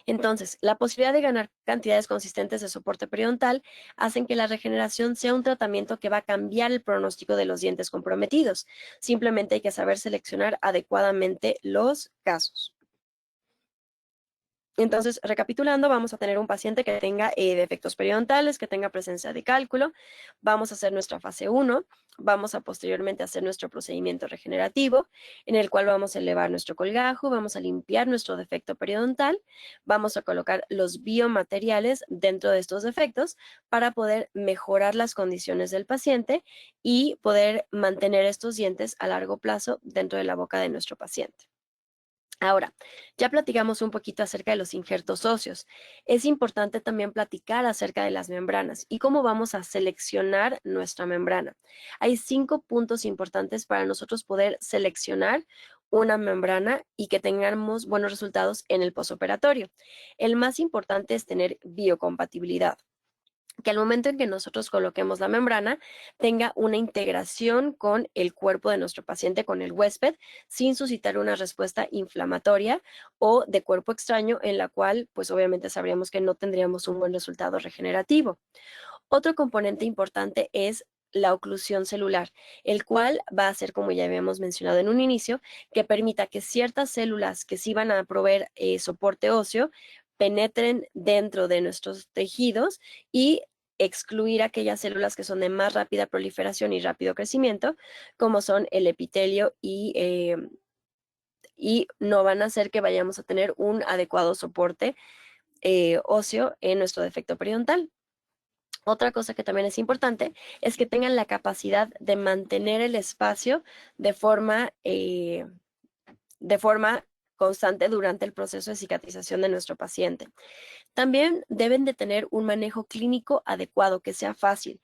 Entonces, la posibilidad de ganar cantidades consistentes de soporte periodontal hacen que la regeneración sea un tratamiento que va a cambiar el pronóstico de los dientes comprometidos. Simplemente hay que saber seleccionar adecuadamente los casos. Entonces, recapitulando, vamos a tener un paciente que tenga defectos periodontales, que tenga presencia de cálculo. Vamos a hacer nuestra fase 1. Vamos a posteriormente hacer nuestro procedimiento regenerativo, en el cual vamos a elevar nuestro colgajo, vamos a limpiar nuestro defecto periodontal, vamos a colocar los biomateriales dentro de estos defectos para poder mejorar las condiciones del paciente y poder mantener estos dientes a largo plazo dentro de la boca de nuestro paciente. Ahora, ya platicamos un poquito acerca de los injertos óseos. Es importante también platicar acerca de las membranas y cómo vamos a seleccionar nuestra membrana. Hay 5 puntos importantes para nosotros poder seleccionar una membrana y que tengamos buenos resultados en el posoperatorio. El más importante es tener biocompatibilidad, que al momento en que nosotros coloquemos la membrana tenga una integración con el cuerpo de nuestro paciente, con el huésped, sin suscitar una respuesta inflamatoria o de cuerpo extraño, en la cual pues obviamente sabríamos que no tendríamos un buen resultado regenerativo. Otro componente importante es la oclusión celular, el cual va a ser, como ya habíamos mencionado en un inicio, que permita que ciertas células que sí van a proveer soporte óseo penetren dentro de nuestros tejidos y excluir aquellas células que son de más rápida proliferación y rápido crecimiento, como son el epitelio y no van a hacer que vayamos a tener un adecuado soporte óseo en nuestro defecto periodontal. Otra cosa que también es importante es que tengan la capacidad de mantener el espacio de forma constante durante el proceso de cicatrización de nuestro paciente. También deben de tener un manejo clínico adecuado, que sea fácil.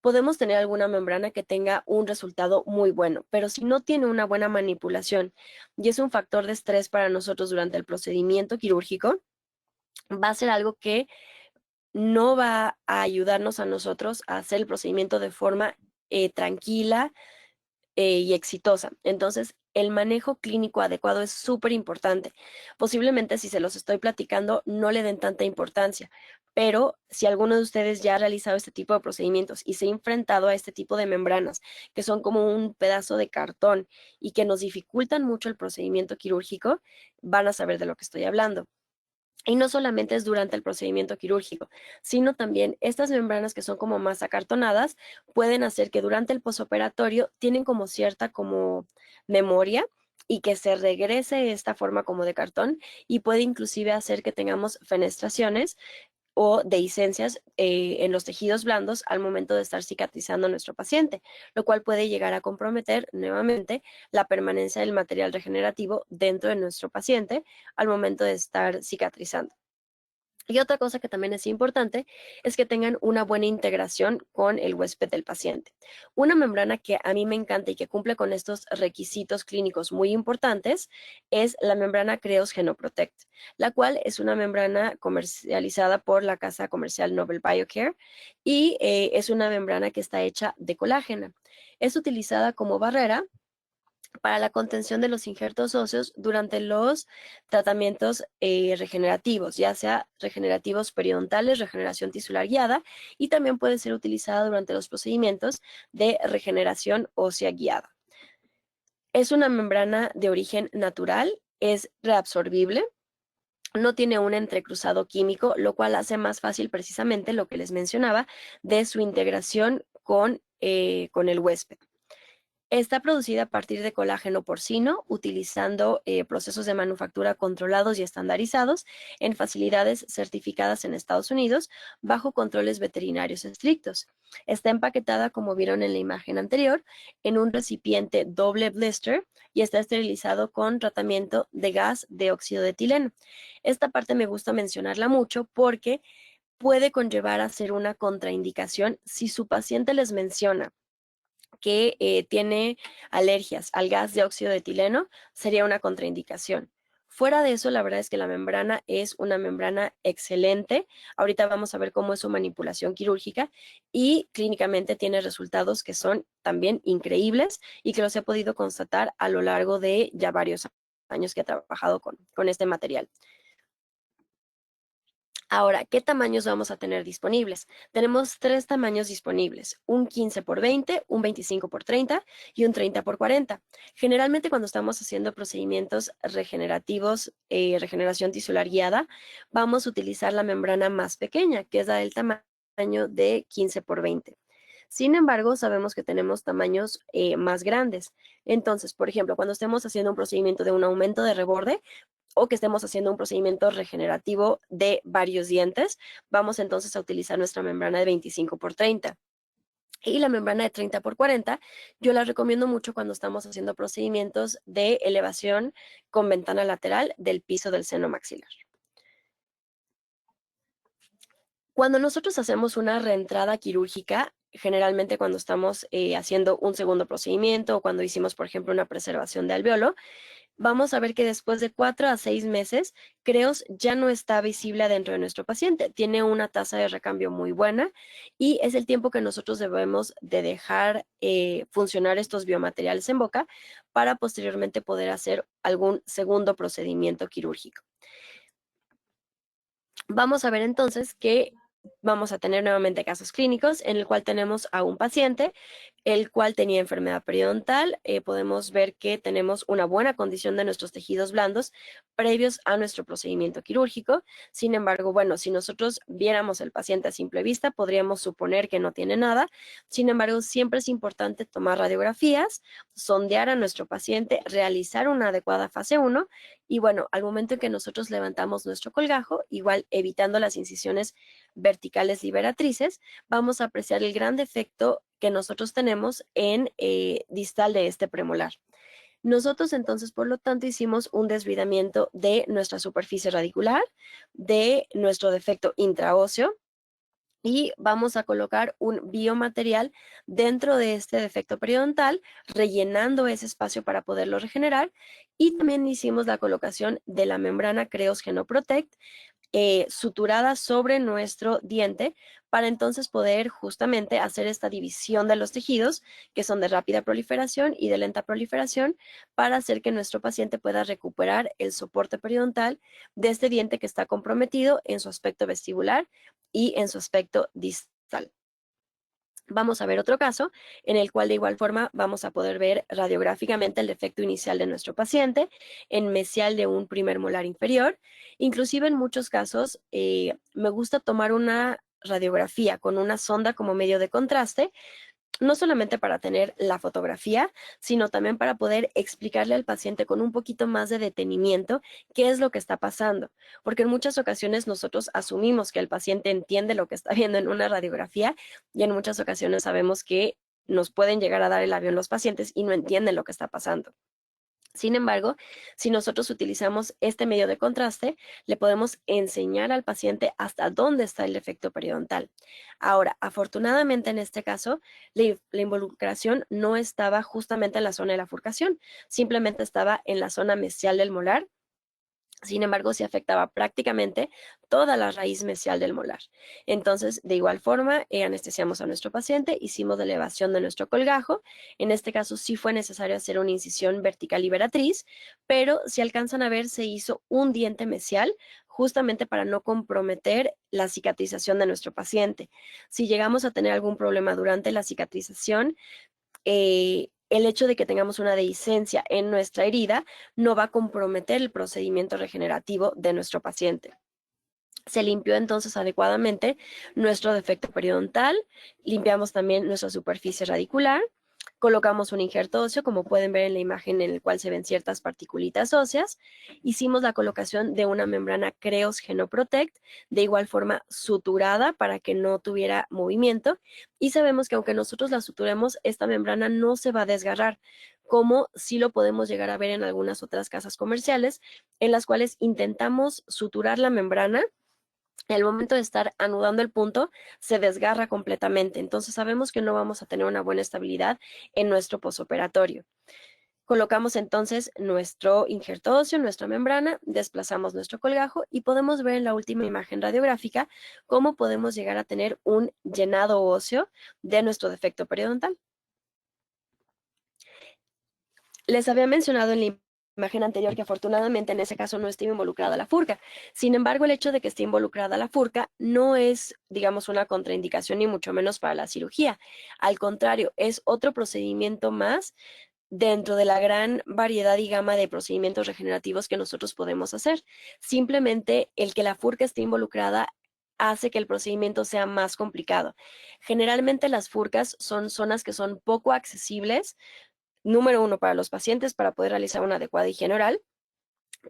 Podemos tener alguna membrana que tenga un resultado muy bueno, pero si no tiene una buena manipulación y es un factor de estrés para nosotros durante el procedimiento quirúrgico, va a ser algo que no va a ayudarnos a nosotros a hacer el procedimiento de forma tranquila y exitosa. Entonces, el manejo clínico adecuado es súper importante. Posiblemente si se los estoy platicando no le den tanta importancia, pero si alguno de ustedes ya ha realizado este tipo de procedimientos y se ha enfrentado a este tipo de membranas, que son como un pedazo de cartón y que nos dificultan mucho el procedimiento quirúrgico, van a saber de lo que estoy hablando. Y no solamente es durante el procedimiento quirúrgico, sino también estas membranas que son como más acartonadas pueden hacer que durante el posoperatorio tienen como cierta como memoria y que se regrese esta forma como de cartón y puede inclusive hacer que tengamos fenestraciones o dehiscencias en los tejidos blandos al momento de estar cicatrizando a nuestro paciente, lo cual puede llegar a comprometer nuevamente la permanencia del material regenerativo dentro de nuestro paciente al momento de estar cicatrizando. Y otra cosa que también es importante es que tengan una buena integración con el huésped del paciente. Una membrana que a mí me encanta y que cumple con estos requisitos clínicos muy importantes es la membrana Creos Genoprotect, la cual es una membrana comercializada por la casa comercial Nobel Biocare y es una membrana que está hecha de colágeno. Es utilizada como barrera para la contención de los injertos óseos durante los tratamientos regenerativos, ya sea regenerativos periodontales, regeneración tisular guiada, y también puede ser utilizada durante los procedimientos de regeneración ósea guiada. Es una membrana de origen natural, es reabsorbible, no tiene un entrecruzado químico, lo cual hace más fácil precisamente lo que les mencionaba de su integración con el huésped. Está producida a partir de colágeno porcino, utilizando procesos de manufactura controlados y estandarizados en facilidades certificadas en Estados Unidos bajo controles veterinarios estrictos. Está empaquetada, como vieron en la imagen anterior, en un recipiente doble blister y está esterilizado con tratamiento de gas de óxido de etileno. Esta parte me gusta mencionarla mucho porque puede conllevar a ser una contraindicación si su paciente les menciona que tiene alergias al gas de óxido de etileno, sería una contraindicación. Fuera de eso, la verdad es que la membrana es una membrana excelente. Ahorita vamos a ver cómo es su manipulación quirúrgica y clínicamente tiene resultados que son también increíbles y que los he podido constatar a lo largo de ya varios años que he trabajado con este material. Ahora, ¿qué tamaños vamos a tener disponibles? Tenemos 3 tamaños disponibles, un 15 por 20, un 25 por 30 y un 30 por 40. Generalmente cuando estamos haciendo procedimientos regenerativos, regeneración tisular guiada, vamos a utilizar la membrana más pequeña, que es la del tamaño de 15 por 20. Sin embargo, sabemos que tenemos tamaños más grandes. Entonces, por ejemplo, cuando estemos haciendo un procedimiento de un aumento de reborde, o que estemos haciendo un procedimiento regenerativo de varios dientes, vamos entonces a utilizar nuestra membrana de 25 por 30. Y la membrana de 30 por 40, yo la recomiendo mucho cuando estamos haciendo procedimientos de elevación con ventana lateral del piso del seno maxilar. Cuando nosotros hacemos una reentrada quirúrgica, generalmente cuando estamos haciendo un segundo procedimiento o cuando hicimos, por ejemplo, una preservación de alveolo, vamos a ver que después de 4 a 6 meses, Creos ya no está visible adentro de nuestro paciente. Tiene una tasa de recambio muy buena y es el tiempo que nosotros debemos de dejar funcionar estos biomateriales en boca para posteriormente poder hacer algún segundo procedimiento quirúrgico. Vamos a ver entonces que vamos a tener nuevamente casos clínicos en el cual tenemos a un paciente el cual tenía enfermedad periodontal. Podemos ver que tenemos una buena condición de nuestros tejidos blandos previos a nuestro procedimiento quirúrgico. Sin embargo, bueno, si nosotros viéramos el paciente a simple vista, podríamos suponer que no tiene nada. Sin embargo, siempre es importante tomar radiografías, sondear a nuestro paciente, realizar una adecuada fase 1 y bueno, al momento en que nosotros levantamos nuestro colgajo, igual evitando las incisiones verticales liberatrices, vamos a apreciar el gran defecto que nosotros tenemos en distal de este premolar. Nosotros entonces, por lo tanto, hicimos un desbridamiento de nuestra superficie radicular, de nuestro defecto intraóseo, y vamos a colocar un biomaterial dentro de este defecto periodontal, rellenando ese espacio para poderlo regenerar. Y también hicimos la colocación de la membrana Creos Genoprotect suturada sobre nuestro diente para entonces poder justamente hacer esta división de los tejidos que son de rápida proliferación y de lenta proliferación para hacer que nuestro paciente pueda recuperar el soporte periodontal de este diente que está comprometido en su aspecto vestibular y en su aspecto distal. Vamos a ver otro caso en el cual de igual forma vamos a poder ver radiográficamente el defecto inicial de nuestro paciente en mesial de un primer molar inferior. Inclusive en muchos casos me gusta tomar una radiografía con una sonda como medio de contraste, no solamente para tener la fotografía, sino también para poder explicarle al paciente con un poquito más de detenimiento qué es lo que está pasando. Porque en muchas ocasiones nosotros asumimos que el paciente entiende lo que está viendo en una radiografía y en muchas ocasiones sabemos que nos pueden llegar a dar el avión los pacientes y no entienden lo que está pasando. Sin embargo, si nosotros utilizamos este medio de contraste, le podemos enseñar al paciente hasta dónde está el defecto periodontal. Ahora, afortunadamente en este caso, la involucración no estaba justamente en la zona de la furcación, simplemente estaba en la zona mesial del molar. Sin embargo, sí afectaba prácticamente toda la raíz mesial del molar. Entonces, de igual forma, anestesiamos a nuestro paciente, hicimos la elevación de nuestro colgajo. En este caso, sí fue necesario hacer una incisión vertical liberatriz, pero si alcanzan a ver, se hizo un diente mesial justamente para no comprometer la cicatrización de nuestro paciente. Si llegamos a tener algún problema durante la cicatrización, el hecho de que tengamos una dehiscencia en nuestra herida no va a comprometer el procedimiento regenerativo de nuestro paciente. Se limpió entonces adecuadamente nuestro defecto periodontal, limpiamos también nuestra superficie radicular, colocamos un injerto óseo, como pueden ver en la imagen en la cual se ven ciertas partículas óseas, hicimos la colocación de una membrana Creos Genoprotect, de igual forma suturada para que no tuviera movimiento, y sabemos que aunque nosotros la suturemos, esta membrana no se va a desgarrar, como sí lo podemos llegar a ver en algunas otras casas comerciales, en las cuales intentamos suturar la membrana. Al momento de estar anudando el punto, se desgarra completamente. Entonces sabemos que no vamos a tener una buena estabilidad en nuestro posoperatorio. Colocamos entonces nuestro injerto óseo, nuestra membrana, desplazamos nuestro colgajo y podemos ver en la última imagen radiográfica cómo podemos llegar a tener un llenado óseo de nuestro defecto periodontal. Les había mencionado en la imagen anterior que afortunadamente en ese caso no está involucrada la furca. Sin embargo, el hecho de que esté involucrada la furca no es, digamos, una contraindicación ni mucho menos para la cirugía. Al contrario, es otro procedimiento más dentro de la gran variedad y gama de procedimientos regenerativos que nosotros podemos hacer. Simplemente el que la furca esté involucrada hace que el procedimiento sea más complicado. Generalmente las furcas son zonas que son poco accesibles, número uno, para los pacientes para poder realizar una adecuada higiene oral,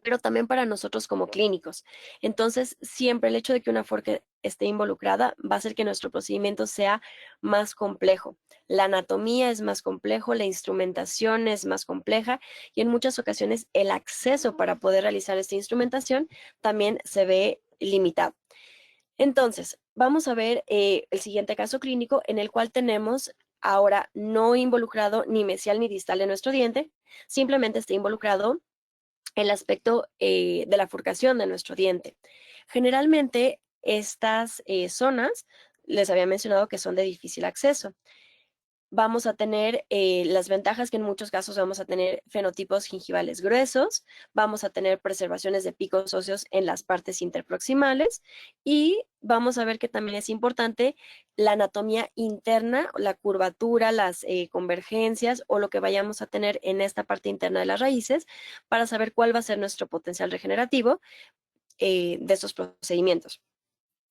pero también para nosotros como clínicos. Entonces, siempre el hecho de que una forca esté involucrada va a hacer que nuestro procedimiento sea más complejo. La anatomía es más complejo, la instrumentación es más compleja y en muchas ocasiones el acceso para poder realizar esta instrumentación también se ve limitado. Entonces, vamos a ver el siguiente caso clínico en el cual tenemos ahora no involucrado ni mesial ni distal de nuestro diente, simplemente está involucrado el aspecto de la furcación de nuestro diente. Generalmente estas zonas les había mencionado que son de difícil acceso. Vamos a tener las ventajas que en muchos casos vamos a tener fenotipos gingivales gruesos, vamos a tener preservaciones de picos óseos en las partes interproximales y vamos a ver que también es importante la anatomía interna, la curvatura, las convergencias o lo que vayamos a tener en esta parte interna de las raíces para saber cuál va a ser nuestro potencial regenerativo de estos procedimientos.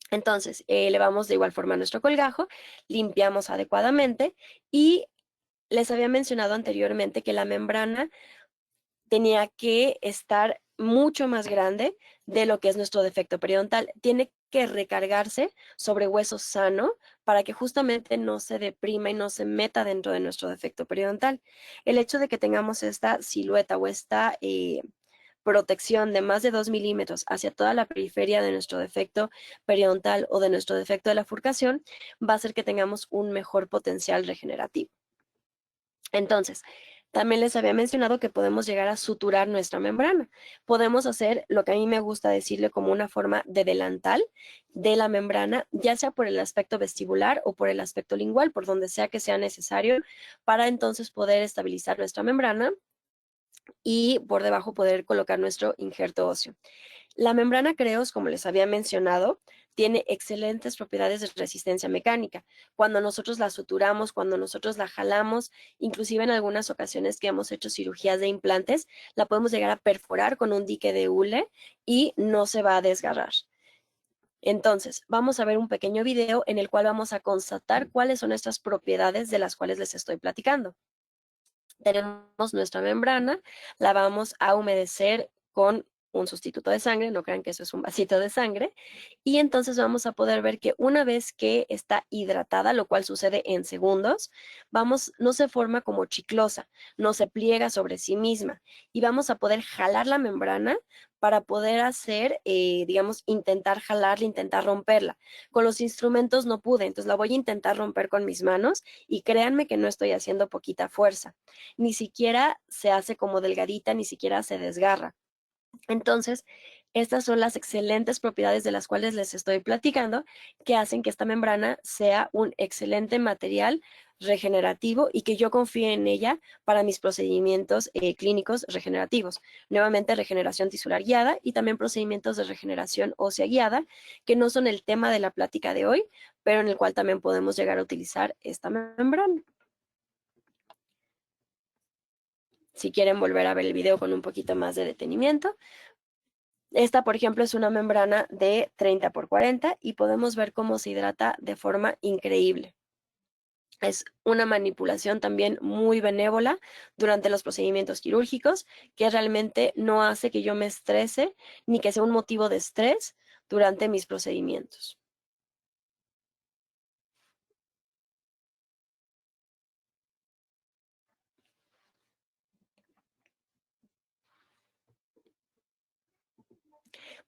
Entonces, elevamos de igual forma nuestro colgajo, limpiamos adecuadamente y les había mencionado anteriormente que la membrana tenía que estar mucho más grande de lo que es nuestro defecto periodontal. Tiene que recargarse sobre hueso sano para que justamente no se deprima y no se meta dentro de nuestro defecto periodontal. El hecho de que tengamos esta silueta o esta protección de más de 2 milímetros hacia toda la periferia de nuestro defecto periodontal o de nuestro defecto de la furcación va a hacer que tengamos un mejor potencial regenerativo. Entonces, también les había mencionado que podemos llegar a suturar nuestra membrana. Podemos hacer lo que a mí me gusta decirle como una forma de delantal de la membrana, ya sea por el aspecto vestibular o por el aspecto lingual, por donde sea que sea necesario, para entonces poder estabilizar nuestra membrana y por debajo poder colocar nuestro injerto óseo. La membrana Creos, como les había mencionado, tiene excelentes propiedades de resistencia mecánica. Cuando nosotros la suturamos, cuando nosotros la jalamos, inclusive en algunas ocasiones que hemos hecho cirugías de implantes, la podemos llegar a perforar con un dique de hule y no se va a desgarrar. Entonces, vamos a ver un pequeño video en el cual vamos a constatar cuáles son estas propiedades de las cuales les estoy platicando. Tenemos nuestra membrana, la vamos a humedecer con un sustituto de sangre, no crean que eso es un vasito de sangre, y entonces vamos a poder ver que una vez que está hidratada, lo cual sucede en segundos, no se forma como chiclosa, no se pliega sobre sí misma, y vamos a poder jalar la membrana para poder hacer, digamos, intentar jalarla, intentar romperla. Con los instrumentos no pude, entonces la voy a intentar romper con mis manos y créanme que no estoy haciendo poquita fuerza. Ni siquiera se hace como delgadita, ni siquiera se desgarra. Entonces, estas son las excelentes propiedades de las cuales les estoy platicando que hacen que esta membrana sea un excelente material regenerativo y que yo confíe en ella para mis procedimientos clínicos regenerativos. Nuevamente, regeneración tisular guiada y también procedimientos de regeneración ósea guiada, que no son el tema de la plática de hoy, pero en el cual también podemos llegar a utilizar esta membrana. Si quieren volver a ver el video con un poquito más de detenimiento, esta, por ejemplo, es una membrana de 30 por 40 y podemos ver cómo se hidrata de forma increíble. Es una manipulación también muy benévola durante los procedimientos quirúrgicos, que realmente no hace que yo me estrese ni que sea un motivo de estrés durante mis procedimientos.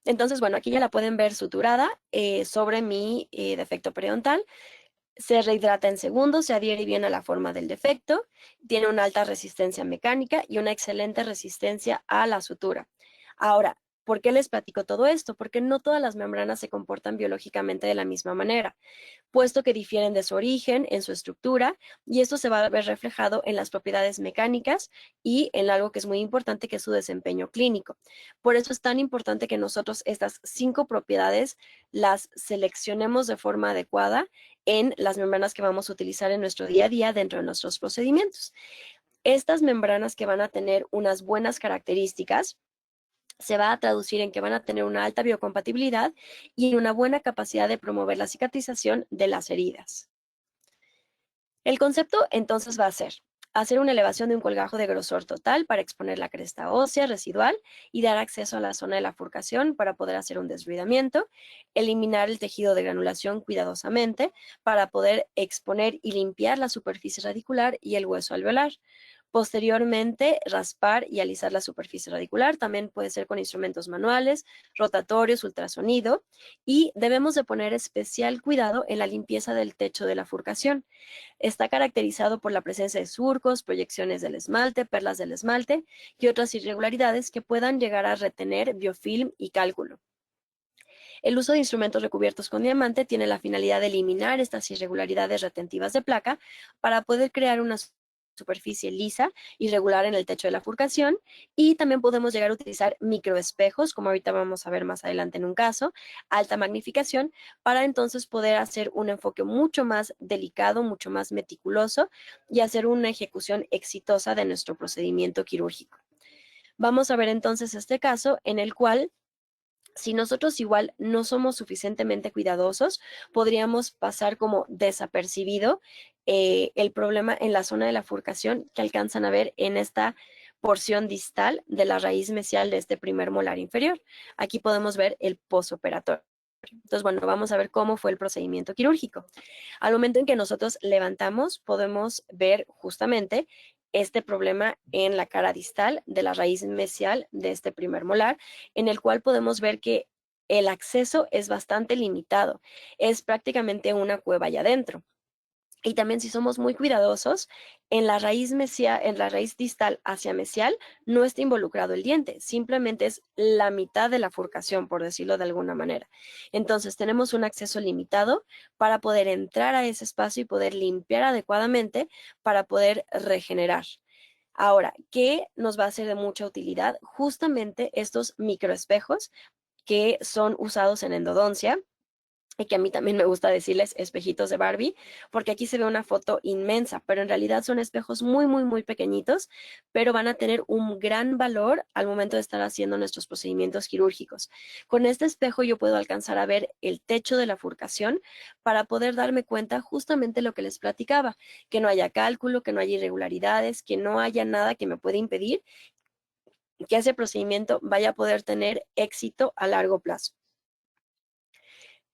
Entonces, bueno, aquí ya la pueden ver suturada sobre mi defecto periodontal. Se rehidrata en segundos, se adhiere bien a la forma del defecto, tiene una alta resistencia mecánica y una excelente resistencia a la sutura. Ahora, ¿por qué les platico todo esto? Porque no todas las membranas se comportan biológicamente de la misma manera, puesto que difieren de su origen, en su estructura, y esto se va a ver reflejado en las propiedades mecánicas y en algo que es muy importante, que es su desempeño clínico. Por eso es tan importante que nosotros estas 5 propiedades las seleccionemos de forma adecuada en las membranas que vamos a utilizar en nuestro día a día dentro de nuestros procedimientos. Estas membranas que van a tener unas buenas características se va a traducir en que van a tener una alta biocompatibilidad y una buena capacidad de promover la cicatrización de las heridas. El concepto entonces va a ser hacer una elevación de un colgajo de grosor total para exponer la cresta ósea residual y dar acceso a la zona de la furcación para poder hacer un desruidamiento, eliminar el tejido de granulación cuidadosamente para poder exponer y limpiar la superficie radicular y el hueso alveolar. Posteriormente, raspar y alisar la superficie radicular, también puede ser con instrumentos manuales, rotatorios, ultrasonido, y debemos de poner especial cuidado en la limpieza del techo de la furcación. Está caracterizado por la presencia de surcos, proyecciones del esmalte, perlas del esmalte y otras irregularidades que puedan llegar a retener biofilm y cálculo. El uso de instrumentos recubiertos con diamante tiene la finalidad de eliminar estas irregularidades retentivas de placa para poder crear una superficie lisa y regular en el techo de la furcación, y también podemos llegar a utilizar microespejos, como ahorita vamos a ver más adelante en un caso, alta magnificación, para entonces poder hacer un enfoque mucho más delicado, mucho más meticuloso y hacer una ejecución exitosa de nuestro procedimiento quirúrgico. Vamos a ver entonces este caso en el cual, si nosotros igual no somos suficientemente cuidadosos, podríamos pasar como desapercibido el problema en la zona de la furcación que alcanzan a ver en esta porción distal de la raíz mesial de este primer molar inferior. Aquí podemos ver el posoperatorio. Entonces, bueno, vamos a ver cómo fue el procedimiento quirúrgico. Al momento en que nosotros levantamos, podemos ver justamente este problema en la cara distal de la raíz mesial de este primer molar, en el cual podemos ver que el acceso es bastante limitado. Es prácticamente una cueva allá adentro. Y también, si somos muy cuidadosos, en la raíz mesial, en la raíz distal hacia mesial no está involucrado el diente, simplemente es la mitad de la furcación, por decirlo de alguna manera. Entonces tenemos un acceso limitado para poder entrar a ese espacio y poder limpiar adecuadamente para poder regenerar. Ahora, ¿qué nos va a ser de mucha utilidad? Justamente estos microespejos que son usados en endodoncia, y que a mí también me gusta decirles espejitos de Barbie, porque aquí se ve una foto inmensa, pero en realidad son espejos muy, muy, muy pequeñitos, pero van a tener un gran valor al momento de estar haciendo nuestros procedimientos quirúrgicos. Con este espejo yo puedo alcanzar a ver el techo de la furcación para poder darme cuenta justamente lo que les platicaba, que no haya cálculo, que no haya irregularidades, que no haya nada que me pueda impedir que ese procedimiento vaya a poder tener éxito a largo plazo.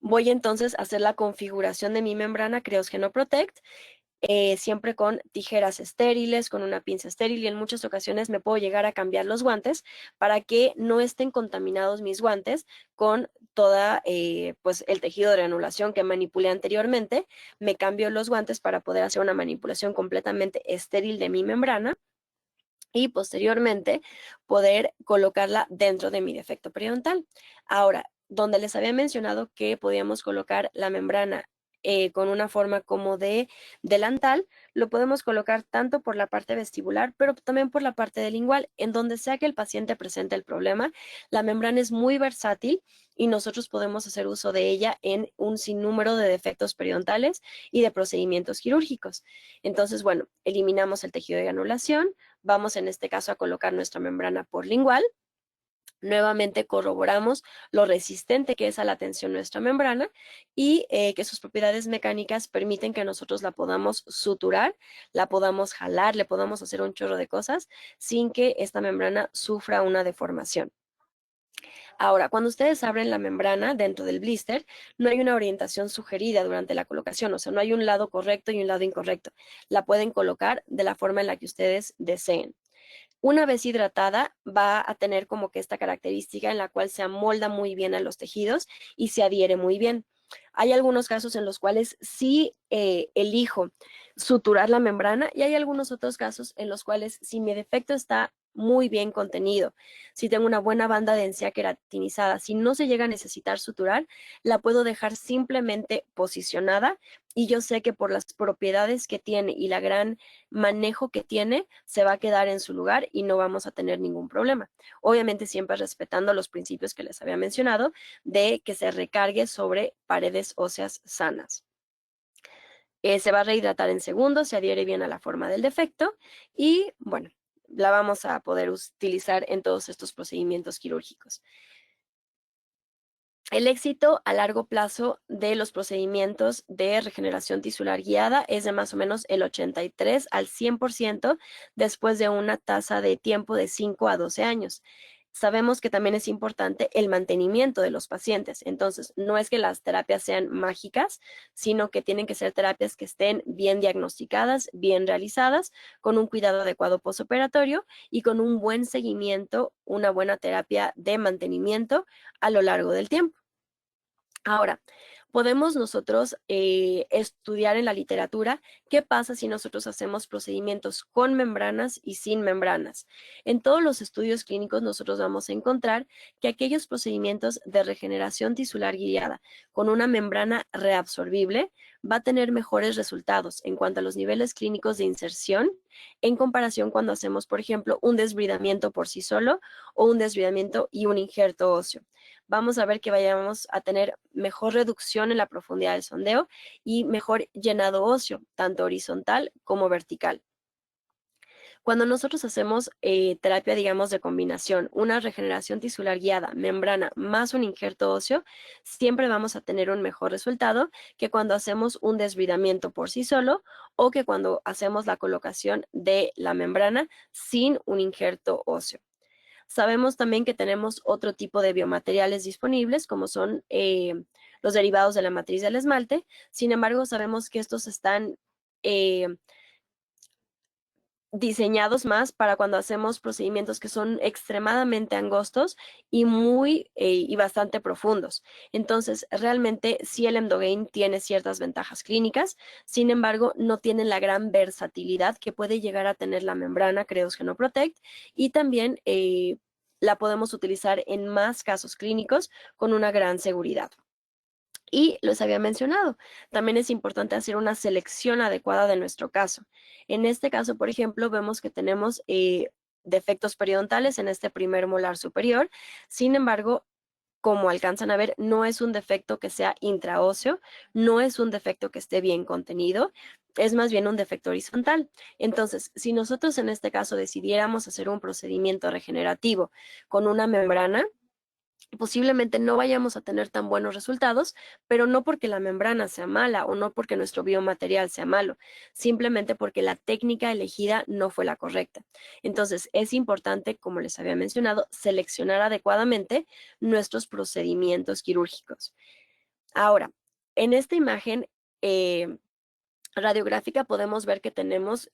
Voy entonces a hacer la configuración de mi membrana Creosgeno Protect, siempre con tijeras estériles, con una pinza estéril, y en muchas ocasiones me puedo llegar a cambiar los guantes para que no estén contaminados mis guantes con toda pues el tejido de granulación que manipulé anteriormente. Me cambio los guantes para poder hacer una manipulación completamente estéril de mi membrana y posteriormente poder colocarla dentro de mi defecto periodontal. Ahora, donde les había mencionado que podíamos colocar la membrana con una forma como de delantal, lo podemos colocar tanto por la parte vestibular, pero también por la parte de lingual, en donde sea que el paciente presente el problema. La membrana es muy versátil y nosotros podemos hacer uso de ella en un sinnúmero de defectos periodontales y de procedimientos quirúrgicos. Entonces, bueno, eliminamos el tejido de granulación, vamos en este caso a colocar nuestra membrana por lingual. Nuevamente corroboramos lo resistente que es a la tensión nuestra membrana y que sus propiedades mecánicas permiten que nosotros la podamos suturar, la podamos jalar, le podamos hacer un chorro de cosas sin que esta membrana sufra una deformación. Ahora, cuando ustedes abren la membrana dentro del blister, no hay una orientación sugerida durante la colocación, o sea, no hay un lado correcto y un lado incorrecto. La pueden colocar de la forma en la que ustedes deseen. Una vez hidratada, va a tener como que esta característica en la cual se amolda muy bien a los tejidos y se adhiere muy bien. Hay algunos casos en los cuales sí elijo suturar la membrana y hay algunos otros casos en los cuales si mi defecto está muy bien contenido, si tengo una buena banda de encía queratinizada, si no se llega a necesitar suturar, la puedo dejar simplemente posicionada y yo sé que por las propiedades que tiene y la gran manejo que tiene, se va a quedar en su lugar y no vamos a tener ningún problema. Obviamente siempre respetando los principios que les había mencionado de que se recargue sobre paredes óseas sanas. Se va a rehidratar en segundos, se adhiere bien a la forma del defecto y bueno, la vamos a poder utilizar en todos estos procedimientos quirúrgicos. El éxito a largo plazo de los procedimientos de regeneración tisular guiada es de más o menos el 83 al 100% después de una tasa de tiempo de 5 a 12 años. Sabemos que también es importante el mantenimiento de los pacientes. Entonces, no es que las terapias sean mágicas, sino que tienen que ser terapias que estén bien diagnosticadas, bien realizadas, con un cuidado adecuado postoperatorio y con un buen seguimiento, una buena terapia de mantenimiento a lo largo del tiempo. Ahora, podemos nosotros estudiar en la literatura qué pasa si nosotros hacemos procedimientos con membranas y sin membranas. En todos los estudios clínicos nosotros vamos a encontrar que aquellos procedimientos de regeneración tisular guiada con una membrana reabsorbible va a tener mejores resultados en cuanto a los niveles clínicos de inserción en comparación cuando hacemos, por ejemplo, un desbridamiento por sí solo o un desbridamiento y un injerto óseo. Vamos a ver que vayamos a tener mejor reducción en la profundidad del sondeo y mejor llenado óseo, tanto horizontal como vertical. Cuando nosotros hacemos terapia, digamos, de combinación, una regeneración tisular guiada, membrana más un injerto óseo, siempre vamos a tener un mejor resultado que cuando hacemos un desbridamiento por sí solo o que cuando hacemos la colocación de la membrana sin un injerto óseo. Sabemos también que tenemos otro tipo de biomateriales disponibles, como son los derivados de la matriz del esmalte. Sin embargo, sabemos que estos están diseñados más para cuando hacemos procedimientos que son extremadamente angostos y y bastante profundos. Entonces, realmente sí el Emdogain tiene ciertas ventajas clínicas, sin embargo, no tiene la gran versatilidad que puede llegar a tener la membrana Creosgeno Protect y también la podemos utilizar en más casos clínicos con una gran seguridad. Y les había mencionado, también es importante hacer una selección adecuada de nuestro caso. En este caso, por ejemplo, vemos que tenemos defectos periodontales en este primer molar superior. Sin embargo, como alcanzan a ver, no es un defecto que sea intraóseo, no es un defecto que esté bien contenido, es más bien un defecto horizontal. Entonces, si nosotros en este caso decidiéramos hacer un procedimiento regenerativo con una membrana, Posiblemente no vayamos a tener tan buenos resultados, pero no porque la membrana sea mala o no porque nuestro biomaterial sea malo, simplemente porque la técnica elegida no fue la correcta. Entonces, es importante, como les había mencionado, seleccionar adecuadamente nuestros procedimientos quirúrgicos. Ahora, en esta imagen, radiográfica podemos ver que tenemos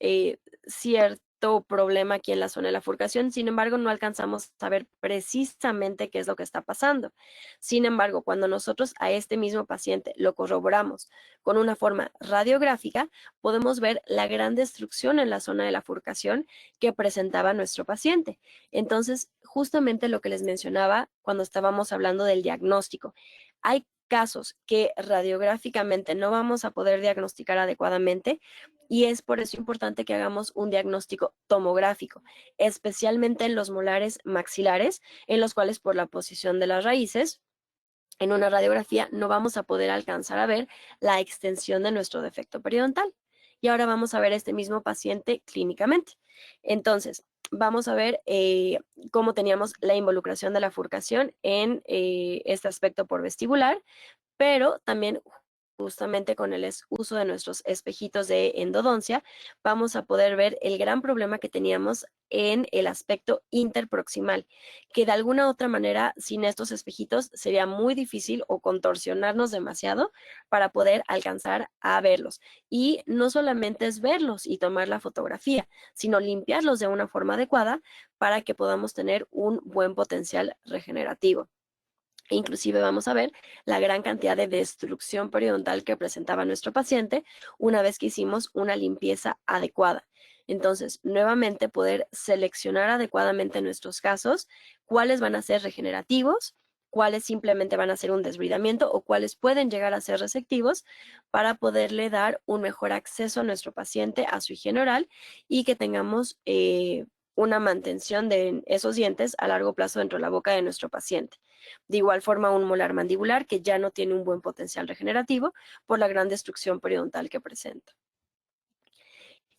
cierto problema aquí en la zona de la furcación, sin embargo, no alcanzamos a ver precisamente qué es lo que está pasando. Sin embargo, cuando nosotros a este mismo paciente lo corroboramos con una forma radiográfica, podemos ver la gran destrucción en la zona de la furcación que presentaba nuestro paciente. Entonces, justamente lo que les mencionaba cuando estábamos hablando del diagnóstico. Hay casos que radiográficamente no vamos a poder diagnosticar adecuadamente y es por eso importante que hagamos un diagnóstico tomográfico, especialmente en los molares maxilares, en los cuales por la posición de las raíces, en una radiografía no vamos a poder alcanzar a ver la extensión de nuestro defecto periodontal. Y ahora vamos a ver este mismo paciente clínicamente. Entonces, vamos a ver cómo teníamos la involucración de la furcación en este aspecto por vestibular, pero también justamente con el uso de nuestros espejitos de endodoncia, vamos a poder ver el gran problema que teníamos en el aspecto interproximal, que de alguna otra manera, sin estos espejitos, sería muy difícil o contorsionarnos demasiado para poder alcanzar a verlos. Y no solamente es verlos y tomar la fotografía, sino limpiarlos de una forma adecuada para que podamos tener un buen potencial regenerativo. Inclusive vamos a ver la gran cantidad de destrucción periodontal que presentaba nuestro paciente una vez que hicimos una limpieza adecuada. Entonces, nuevamente poder seleccionar adecuadamente nuestros casos, cuáles van a ser regenerativos, cuáles simplemente van a ser un desbridamiento o cuáles pueden llegar a ser resectivos para poderle dar un mejor acceso a nuestro paciente a su higiene oral y que tengamos una mantención de esos dientes a largo plazo dentro de la boca de nuestro paciente. De igual forma, un molar mandibular que ya no tiene un buen potencial regenerativo por la gran destrucción periodontal que presenta.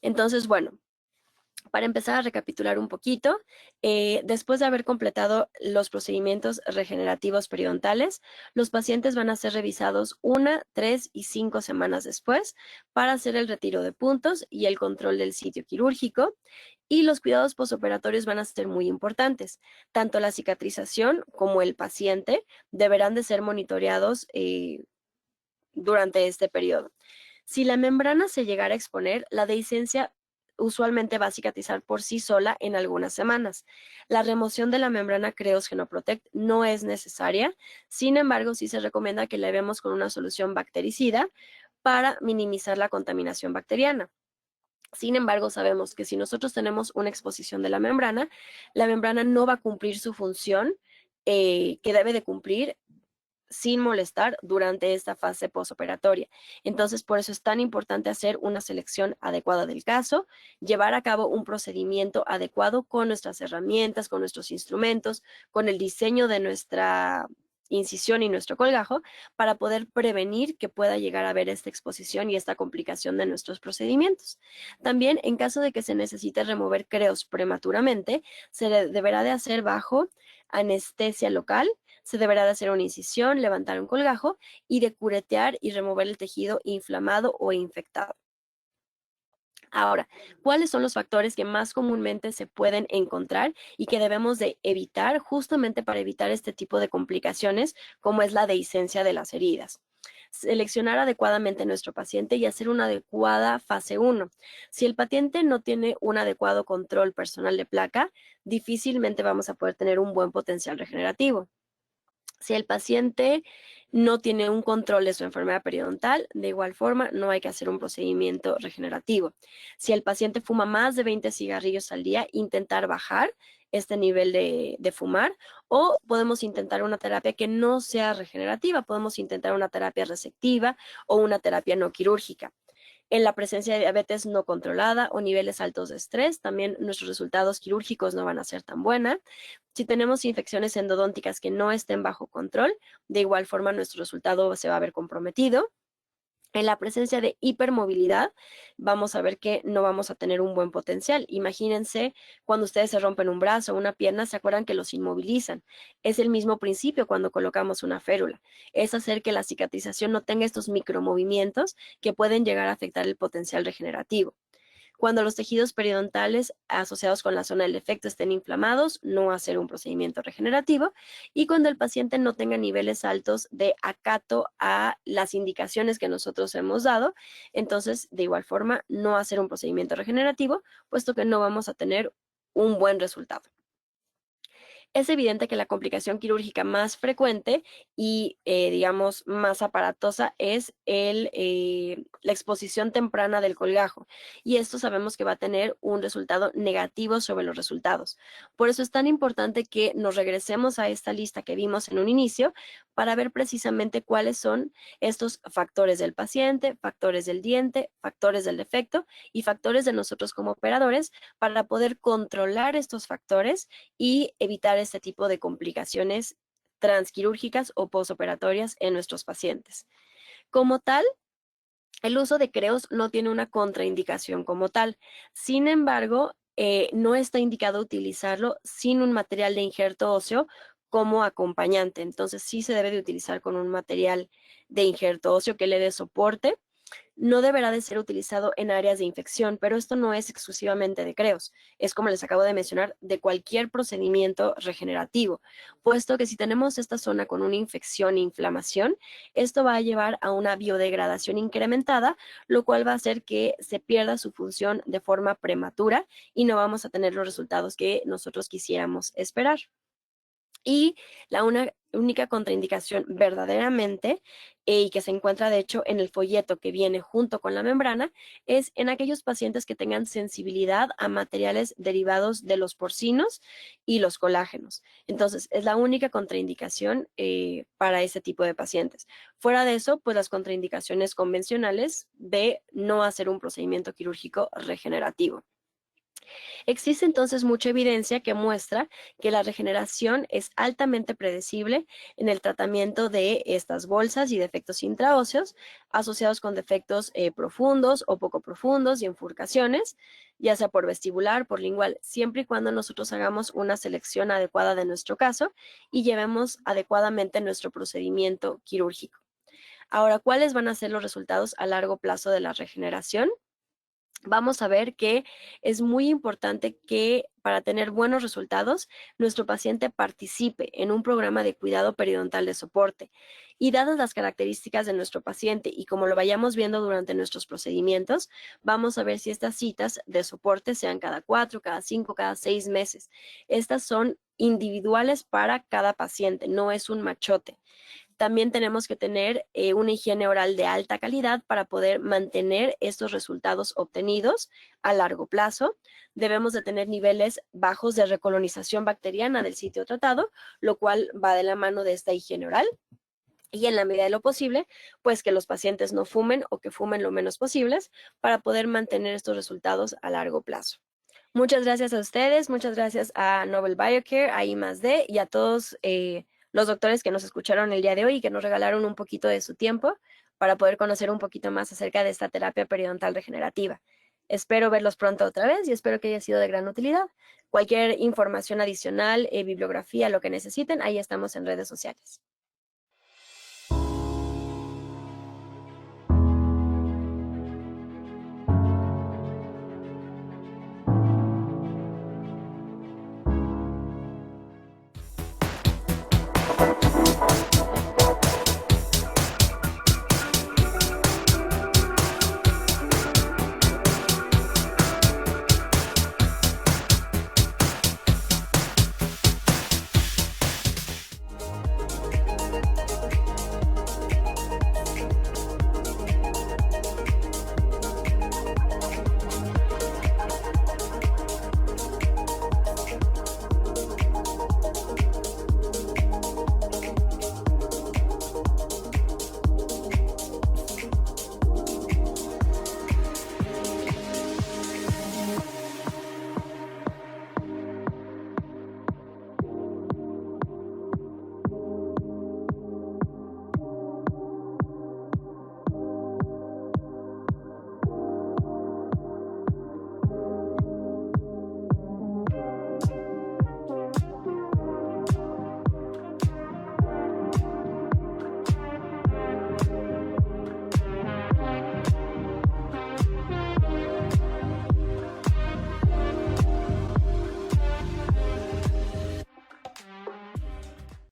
Entonces, bueno, para empezar a recapitular un poquito, después de haber completado los procedimientos regenerativos periodontales, los pacientes van a ser revisados 1, 3 y 5 semanas después para hacer el retiro de puntos y el control del sitio quirúrgico. Y los cuidados posoperatorios van a ser muy importantes. Tanto la cicatrización como el paciente deberán de ser monitoreados durante este periodo. Si la membrana se llegara a exponer, la dehiscencia usualmente va a cicatrizar por sí sola en algunas semanas. La remoción de la membrana Creos Genoprotect no es necesaria, sin embargo, sí se recomienda que la llevemos con una solución bactericida para minimizar la contaminación bacteriana. Sin embargo, sabemos que si nosotros tenemos una exposición de la membrana no va a cumplir su función que debe de cumplir sin molestar durante esta fase posoperatoria. Entonces, por eso es tan importante hacer una selección adecuada del caso, llevar a cabo un procedimiento adecuado con nuestras herramientas, con nuestros instrumentos, con el diseño de nuestra incisión y nuestro colgajo para poder prevenir que pueda llegar a haber esta exposición y esta complicación de nuestros procedimientos. También, en caso de que se necesite remover creos prematuramente, se deberá de hacer bajo anestesia local, se deberá de hacer una incisión, levantar un colgajo y de curetear y remover el tejido inflamado o infectado. Ahora, ¿cuáles son los factores que más comúnmente se pueden encontrar y que debemos de evitar justamente para evitar este tipo de complicaciones como es la dehiscencia de las heridas? Seleccionar adecuadamente a nuestro paciente y hacer una adecuada fase 1. Si el paciente no tiene un adecuado control personal de placa, difícilmente vamos a poder tener un buen potencial regenerativo. Si el paciente no tiene un control de su enfermedad periodontal, de igual forma no hay que hacer un procedimiento regenerativo. Si el paciente fuma más de 20 cigarrillos al día, intentar bajar este nivel de fumar o podemos intentar una terapia que no sea regenerativa, podemos intentar una terapia resectiva o una terapia no quirúrgica. En la presencia de diabetes no controlada o niveles altos de estrés, también nuestros resultados quirúrgicos no van a ser tan buenos. Si tenemos infecciones endodónticas que no estén bajo control, de igual forma nuestro resultado se va a ver comprometido. En la presencia de hipermovilidad, vamos a ver que no vamos a tener un buen potencial. Imagínense cuando ustedes se rompen un brazo o una pierna, ¿se acuerdan que los inmovilizan? Es el mismo principio cuando colocamos una férula. Es hacer que la cicatrización no tenga estos micromovimientos que pueden llegar a afectar el potencial regenerativo. Cuando los tejidos periodontales asociados con la zona del defecto estén inflamados, no hacer un procedimiento regenerativo. Y cuando el paciente no tenga niveles altos de acato a las indicaciones que nosotros hemos dado, entonces, de igual forma, no hacer un procedimiento regenerativo, puesto que no vamos a tener un buen resultado. Es evidente que la complicación quirúrgica más frecuente y, digamos, más aparatosa es la exposición temprana del colgajo. Y esto sabemos que va a tener un resultado negativo sobre los resultados. Por eso es tan importante que nos regresemos a esta lista que vimos en un inicio para ver precisamente cuáles son estos factores del paciente, factores del diente, factores del defecto y factores de nosotros como operadores para poder controlar estos factores y evitar este tipo de complicaciones transquirúrgicas o posoperatorias en nuestros pacientes. Como tal, el uso de creos no tiene una contraindicación como tal. Sin embargo, no está indicado utilizarlo sin un material de injerto óseo como acompañante. Entonces, sí se debe de utilizar con un material de injerto óseo que le dé soporte. No deberá de ser utilizado en áreas de infección, pero esto no es exclusivamente de creos, es como les acabo de mencionar, de cualquier procedimiento regenerativo, puesto que si tenemos esta zona con una infección e inflamación, esto va a llevar a una biodegradación incrementada, lo cual va a hacer que se pierda su función de forma prematura y no vamos a tener los resultados que nosotros quisiéramos esperar. Y la única contraindicación verdaderamente, y que se encuentra de hecho en el folleto que viene junto con la membrana, es en aquellos pacientes que tengan sensibilidad a materiales derivados de los porcinos y los colágenos. Entonces, es la única contraindicación para ese tipo de pacientes. Fuera de eso, pues las contraindicaciones convencionales de no hacer un procedimiento quirúrgico regenerativo. Existe entonces mucha evidencia que muestra que la regeneración es altamente predecible en el tratamiento de estas bolsas y defectos intraóseos asociados con defectos profundos o poco profundos y enfurcaciones, ya sea por vestibular, por lingual, siempre y cuando nosotros hagamos una selección adecuada de nuestro caso y llevemos adecuadamente nuestro procedimiento quirúrgico. Ahora, ¿cuáles van a ser los resultados a largo plazo de la regeneración? Vamos a ver que es muy importante que para tener buenos resultados, nuestro paciente participe en un programa de cuidado periodontal de soporte. Y dadas las características de nuestro paciente y como lo vayamos viendo durante nuestros procedimientos, vamos a ver si estas citas de soporte sean cada 4, cada 5, cada 6 meses. Estas son individuales para cada paciente, no es un machote. También tenemos que tener una higiene oral de alta calidad para poder mantener estos resultados obtenidos a largo plazo. Debemos de tener niveles bajos de recolonización bacteriana del sitio tratado, lo cual va de la mano de esta higiene oral. Y en la medida de lo posible, pues que los pacientes no fumen o que fumen lo menos posibles para poder mantener estos resultados a largo plazo. Muchas gracias a ustedes, muchas gracias a Nobel Biocare, a I+D y a todos los doctores que nos escucharon el día de hoy y que nos regalaron un poquito de su tiempo para poder conocer un poquito más acerca de esta terapia periodontal regenerativa. Espero verlos pronto otra vez y espero que haya sido de gran utilidad. Cualquier información adicional, bibliografía, lo que necesiten, ahí estamos en redes sociales.